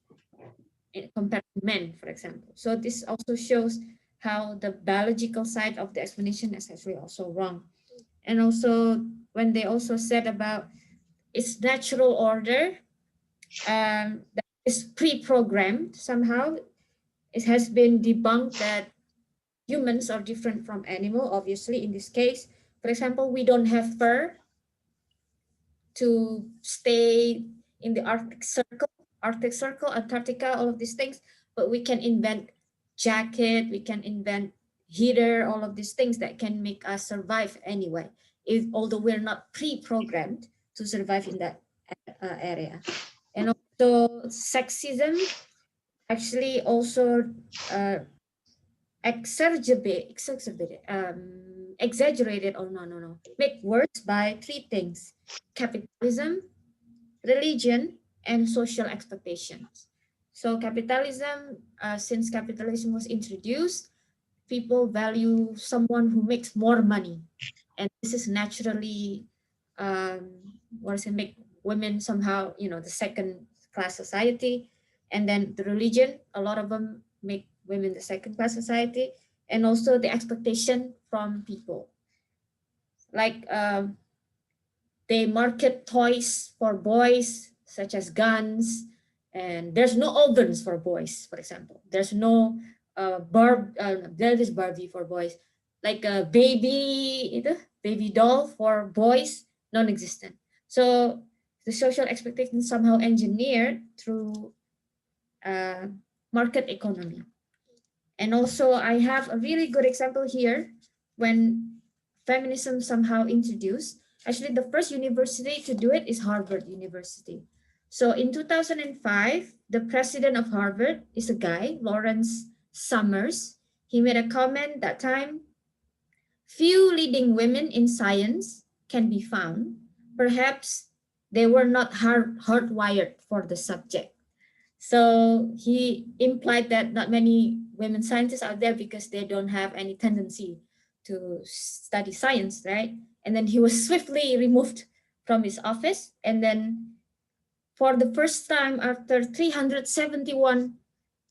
compared to men, for example. So this also shows how the biological side of the explanation is actually also wrong. And also when they also said about its natural order, that is pre-programmed somehow. It has been debunked that humans are different from animal, obviously, in this case. For example, we don't have fur. to stay in the Arctic Circle, Antarctica, all of these things. But we can invent jacket, we can invent heater, all of these things that can make us survive anyway. If although we're not pre-programmed to survive in that area, and also sexism actually also exaggerated, oh no, make worse by three things: capitalism, religion, and social expectations. So capitalism, since capitalism was introduced, people value someone who makes more money, and this is naturally what is it, make women somehow, you know, the second class society. And then the religion, a lot of them make women the second class society. And also the expectation from people, like they market toys for boys such as guns, and there's no ovens for boys, for example. There's no there is Barbie for boys, like a baby doll for boys, non-existent. So the social expectations somehow engineered through uh, market economy. And also I have a really good example here. When feminism somehow introduced, actually the first university to do it is Harvard University. So in 2005, the president of Harvard is a guy, Lawrence Summers. He made a comment that time: few leading women in science can be found. Perhaps they were not hardwired for the subject. So he implied that not many women scientists out there because they don't have any tendency to study science, right? And then he was swiftly removed from his office. And then for the first time after 371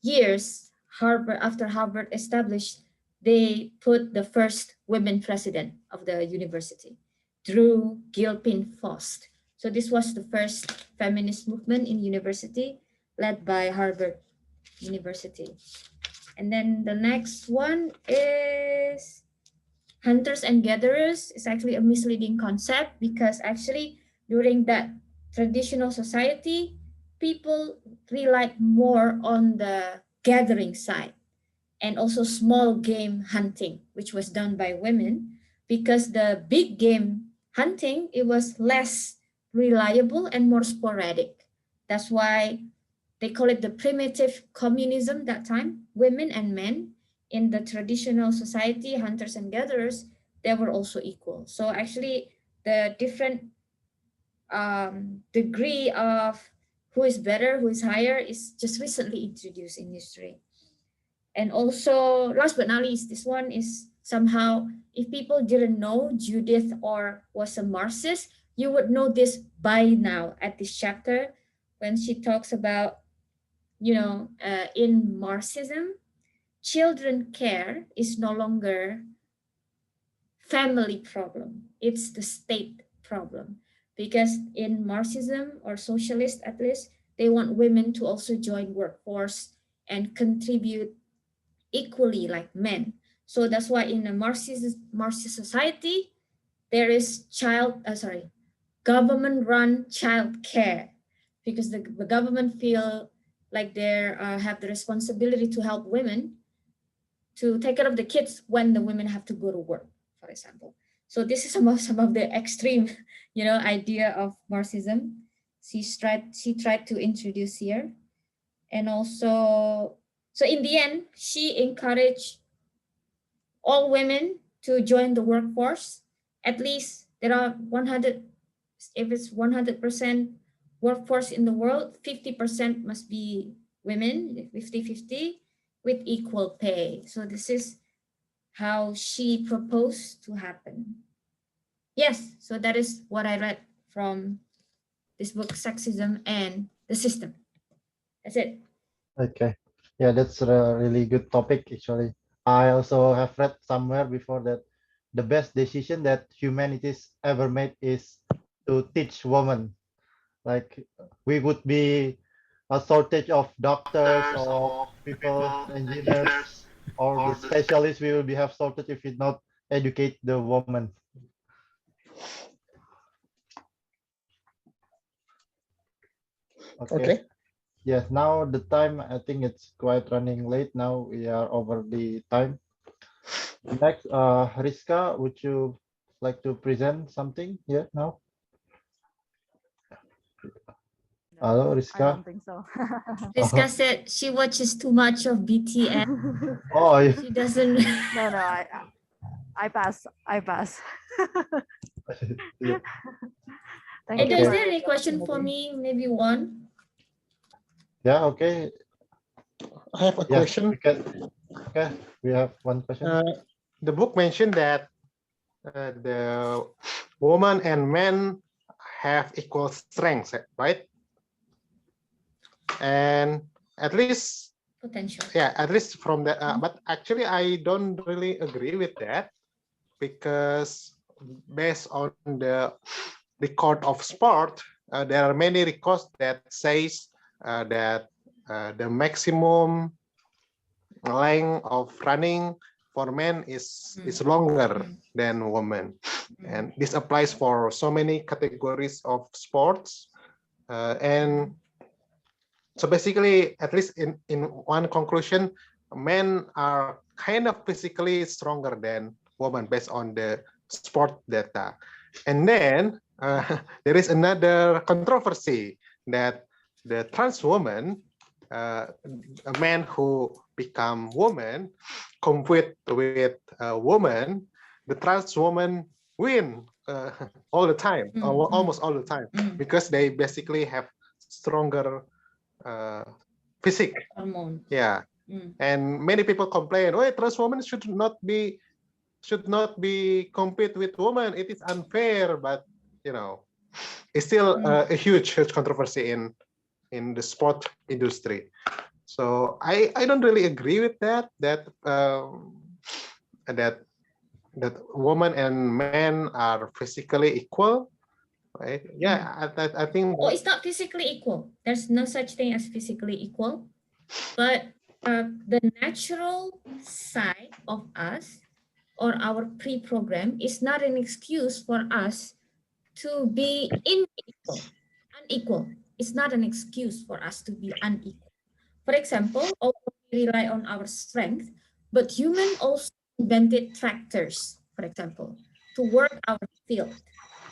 years, after Harvard established, they put the first women president of the university, Drew Gilpin Faust. So this was the first feminist movement in university led by Harvard University. And then the next one is hunters and gatherers. Is actually a misleading concept because actually during that traditional society, people relied more on the gathering side and also small game hunting, which was done by women, because the big game hunting, it was less reliable and more sporadic. That's why they call it the primitive communism that time. Women and men in the traditional society, hunters and gatherers, they were also equal. So actually the different degree of who is better, who is higher is just recently introduced in history. And also, last but not least, this one is somehow, if people didn't know Judith or was a Marxist, you would know this by now at this chapter when she talks about, in Marxism, children care is no longer family problem. It's the state problem. Because in Marxism or socialist at least, they want women to also join workforce and contribute equally like men. So that's why in a Marxist society, there is government-run child care, because the government feel like they have the responsibility to help women to take care of the kids when the women have to go to work, for example. So this is some of the extreme, idea of Marxism. She tried to introduce here, and also, so in the end, she encouraged all women to join the workforce. At least there are 100, if it's 100% workforce in the world, 50% must be women, 50-50, with equal pay. So this is how she proposed to happen. Yes, so that is what I read from this book, Sexism and the System. That's it. Okay. Yeah, that's a really good topic actually. I also have read somewhere before that the best decision that humanity's ever made is to teach women. Like we would be a shortage of doctors or people, engineers, or the specialists. We will be have shortage if we not educate the woman. Okay. Yes, now the time, I think it's quite running late now. We are over the time. Next, Riska, would you like to present something here now? Hello, I Riska. don't think so. Rizka said she watches too much of BTS. Oh, She doesn't. No, no, I pass. I pass. yeah. Thank Edo, you is for there the any question for opportunity. me? Maybe one. Yeah, okay. I have a Yeah, question. we can. Okay, we have one question. The book mentioned that the woman and men have equal strengths, right? And at least, Potential. yeah, at least from the, but actually I don't really agree with that, because based on the record of sport, there are many records that says that the maximum length of running for men is longer than women, and this applies for so many categories of sports, and so basically, at least in one conclusion, men are kind of physically stronger than women based on the sport data. And then there is another controversy that the trans woman, a man who become woman, compete with a woman, the trans woman win all the time, almost all the time, because they basically have stronger physique. Hormone. Yeah. And many people complain, oh, trans women should not be compete with women. It is unfair, but you know, it's still a huge controversy in the sport industry. So I don't really agree with that that women and men are physically equal, right? Yeah, I think. Oh, it's not physically equal. There's no such thing as physically equal, but the natural side of us or our pre-program is not an excuse for us to be unequal. It's not an excuse for us to be unequal. For example, although we rely on our strength, but human also invented tractors, for example, to work our field.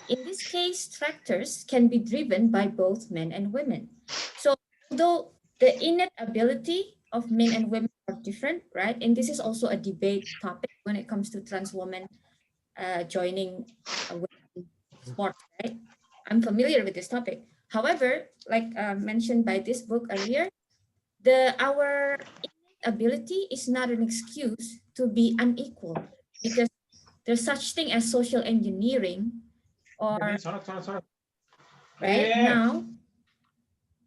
In this case, tractors can be driven by both men and women. So although the innate ability of men and women are different, right? And this is also a debate topic when it comes to trans women joining sports, right? I'm familiar with this topic. However, like mentioned by this book earlier, our innate ability is not an excuse to be unequal, because there's such thing as social engineering, or right now.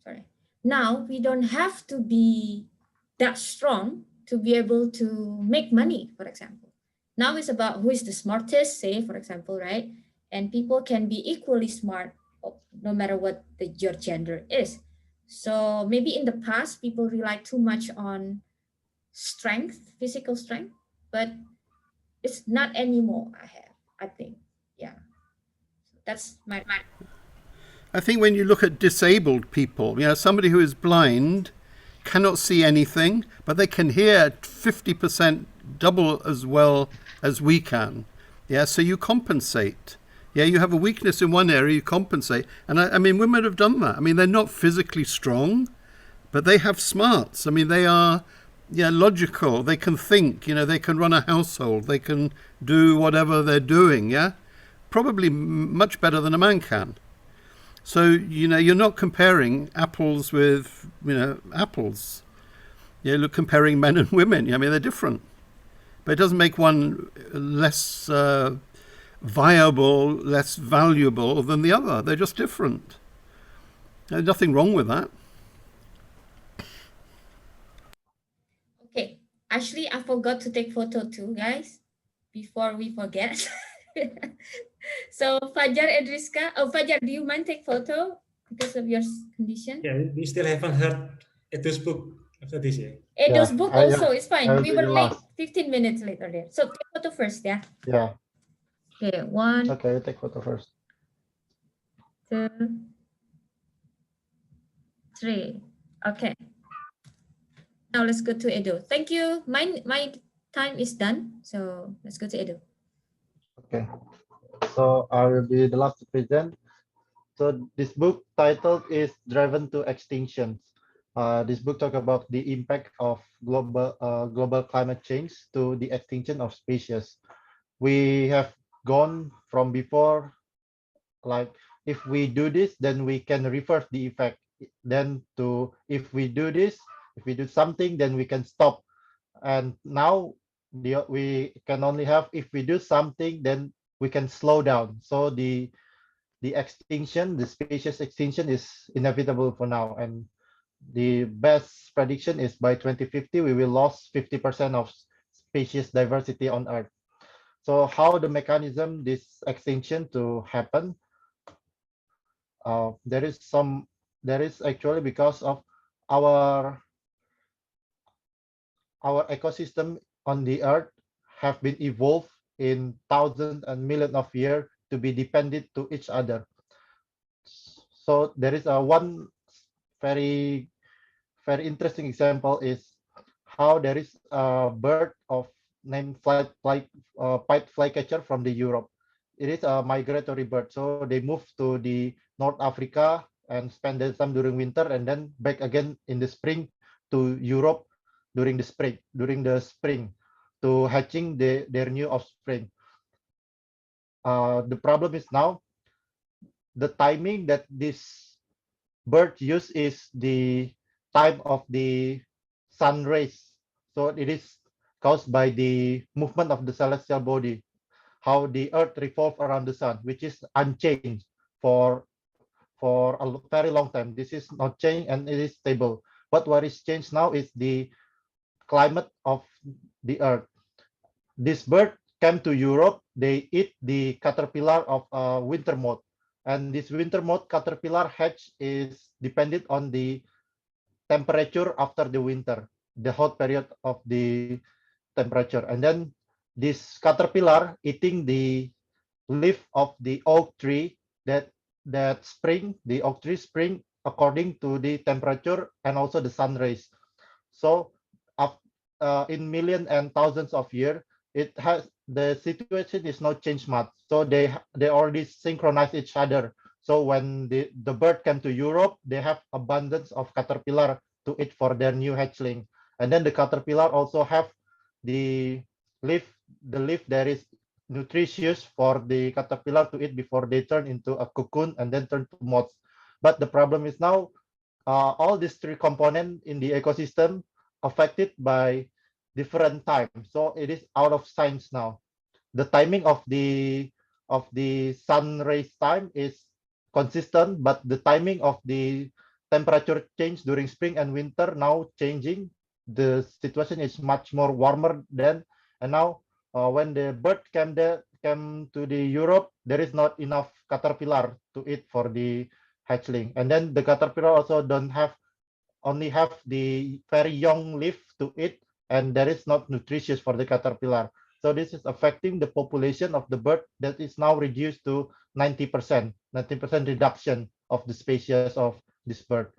Sorry. Now we don't have to be that strong to be able to make money, for example. Now it's about who is the smartest, say, for example, right? And people can be equally smart no matter what your gender is. So maybe in the past, people relied too much on strength, physical strength, but it's not anymore, I think. Yeah. That's my. I think when you look at disabled people, somebody who is blind cannot see anything, but they can hear 50% double as well as we can. Yeah, so you compensate. Yeah, you have a weakness in one area, you compensate. And I mean, women have done that. I mean, they're not physically strong, but they have smarts. I mean, they are logical. They can think, they can run a household. They can do whatever they're doing, yeah? Probably much better than a man can. So, you're not comparing apples with, apples. You're comparing men and women. I mean, they're different. But it doesn't make one less viable, less valuable than the other. They're just different. There's nothing wrong with that. Okay. Actually, I forgot to take photo too, guys, before we forget. So Fajar and Rizka, Fajar, do you mind take photo because of your condition? Yeah, we still haven't heard Edo's book after this, yeah. Edo's book also is fine. I'll We do were the late, last. 15 minutes later there. So take photo first, yeah? Yeah. Okay, 1, Okay, take photo first. 2, 3. Okay. Now let's go to Edo. Thank you. My time is done. So let's go to Edo. Okay. So I will be the last to present. So this book titled is Driven to Extinction. This book talk about the impact of global climate change to the extinction of species. We have gone from before, like if we do this, then we can reverse the effect. Then to if we do this, if we do something, then we can stop. And now we can only have if we do something, then we can slow down. So the extinction, the species extinction is inevitable for now. And the best prediction is by 2050, we will lose 50% of species diversity on Earth. So how the mechanism this extinction to happen? There is some, there is actually because of our our ecosystem on the Earth have been evolved in thousands and millions of years to be dependent to each other. So there is a one very very interesting example is how there is a bird of named pied flycatcher from the Europe. It is a migratory bird, so they move to the North Africa and spend their time during winter, and then back again in the spring to Europe during the spring to hatching their new offspring. The problem is now the timing that this bird use is the time of the sun rays. So it is caused by the movement of the celestial body, how the earth revolves around the sun, which is unchanged for a very long time. This is not changed and it is stable. But what is changed now is the climate of the earth. This bird came to Europe. They eat the caterpillar of winter moth. And this winter moth caterpillar hatch is dependent on the temperature after the winter, the hot period of the temperature. And then this caterpillar eating the leaf of the oak tree that spring, the oak tree spring according to the temperature and also the sun rays. So in millions and thousands of years, it has the situation is not changed much. So they already synchronize each other. So when the bird came to Europe, they have abundance of caterpillar to eat for their new hatchling. And then the caterpillar also have the leaf, the leaf that is nutritious for the caterpillar to eat before they turn into a cocoon and then turn to moths. But the problem is now all these three components in the ecosystem affected by different time. So it is out of science now. The timing of the sun rays time is consistent, but the timing of the temperature change during spring and winter now changing. The situation is much more warmer then, and now when the bird came to the Europe, there is not enough caterpillar to eat for the hatchling, and then the caterpillar also don't have only have the very young leaf to eat, and that is not nutritious for the caterpillar. So this is affecting the population of the bird that is now reduced to 90%, 90% reduction of the species of this bird.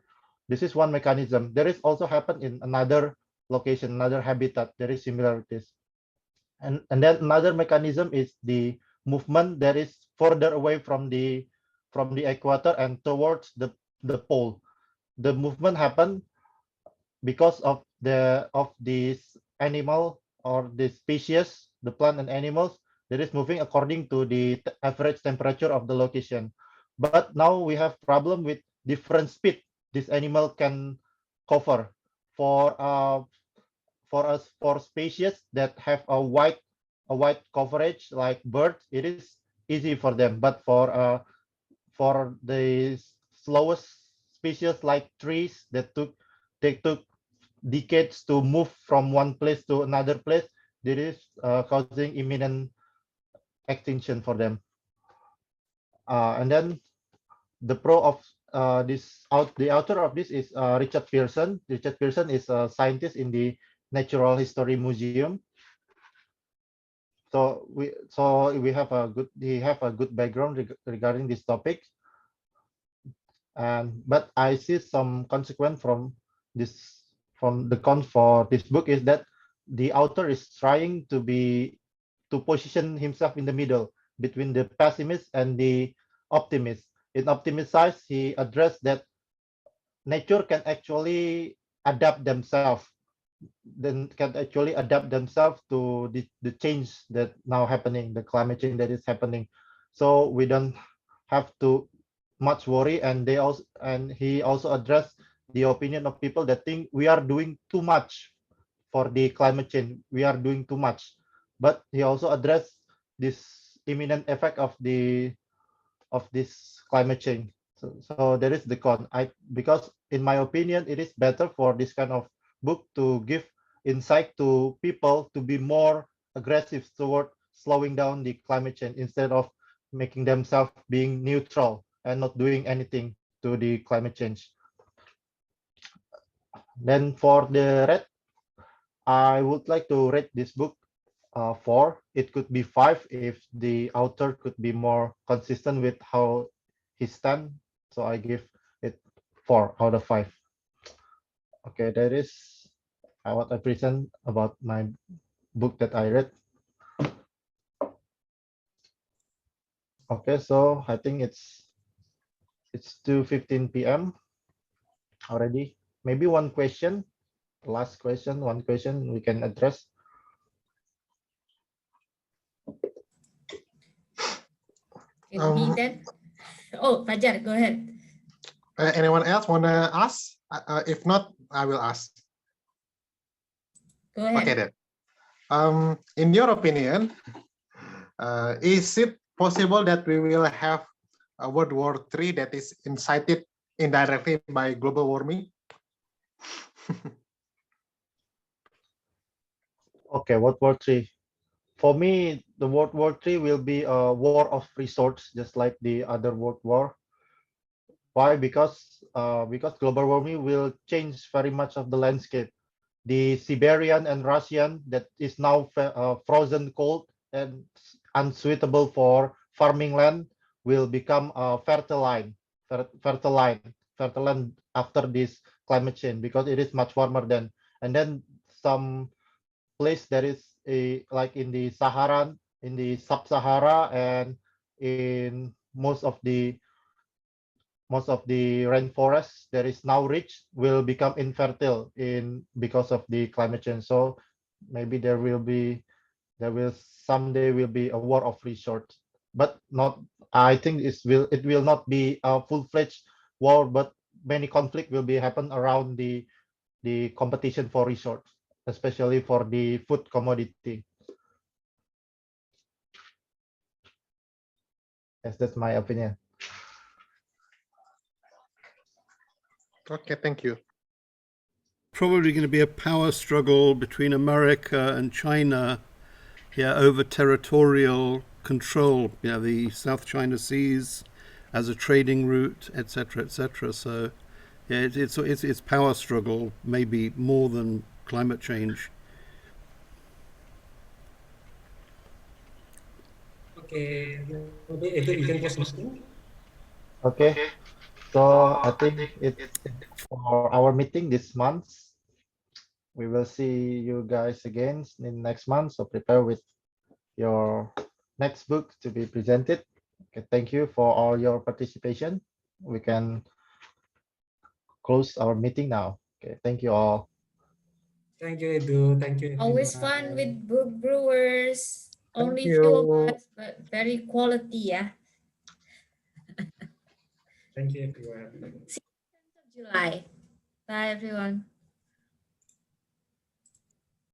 This is one mechanism. There is also happened in another location, another habitat. There is similarities. And then another mechanism is the movement that is further away from the equator and towards the pole. The movement happened because of this animal or the species, the plant and animals that is moving according to the average temperature of the location. But now we have problem with different speed this animal can cover. For for species that have a wide coverage like birds, it is easy for them. But for the slowest species like trees they took decades to move from one place to another place, this is causing imminent extinction for them. And then the pro of the author of this is Richard Pearson. Richard Pearson is a scientist in the Natural History Museum. So we have a good background regarding this topic. And but I see some consequence this from the con for this book is that the author is trying to position himself in the middle between the pessimist and the optimist. In optimist side, he addressed that nature can actually adapt themselves, then can actually adapt themselves to the change that now happening, the climate change that is happening. So we don't have to much worry. And he also addressed the opinion of people that think we are doing too much for the climate change. We are doing too much. But he also addressed this imminent effect of this climate change. So there is the con. Because in my opinion, it is better for this kind of book to give insight to people to be more aggressive toward slowing down the climate change instead of making themselves being neutral and not doing anything to the climate change. Then for the red, I would like to rate this book 4. It could be 5 if the author could be more consistent with how he stand. So I give it 4 out of 5. Okay, that is what I present about my book that I read. Okay, so I think it's 2:15 p.m. already. Maybe one question, last question, one question we can address. Me then. Oh, Fajar, go ahead. Anyone else want to ask? If not, I will ask. Go ahead. Okay then. In your opinion, is it possible that we will have a World War III that is incited indirectly by global warming? Okay, World War III. For me, the World War III will be a war of resorts, just like the other World War. Why? Because global warming will change very much of the landscape. The Siberian and Russian that is now frozen cold and unsuitable for farming land will become fertile after this climate change because it is much warmer then. And then some place that is like in the Saharan, in the Sub-Sahara, and in most of the rainforest that is now rich will become infertile because of the climate change. So maybe there will someday will be a war of resorts, but not. I think it will not be a full-fledged war, but many conflict will be happen around the competition for resource, especially for the food commodity. Yes, that's my opinion. Okay, thank you. Probably going to be a power struggle between America and China over territorial control, the South China Seas as a trading route, etc., etc. So yeah, it's power struggle, maybe more than climate change. Okay, maybe you can close meeting. Okay, so I think it's for our meeting this month. We will see you guys again in next month. So prepare with your next book to be presented. Okay, thank you for all your participation. We can close our meeting now. Okay, thank you all. Thank you, Edu. Thank you, Always everyone. fun with book brewers. Only you. few of us, but very quality, yeah. Thank you, everyone. See you 10th of July. Bye, everyone.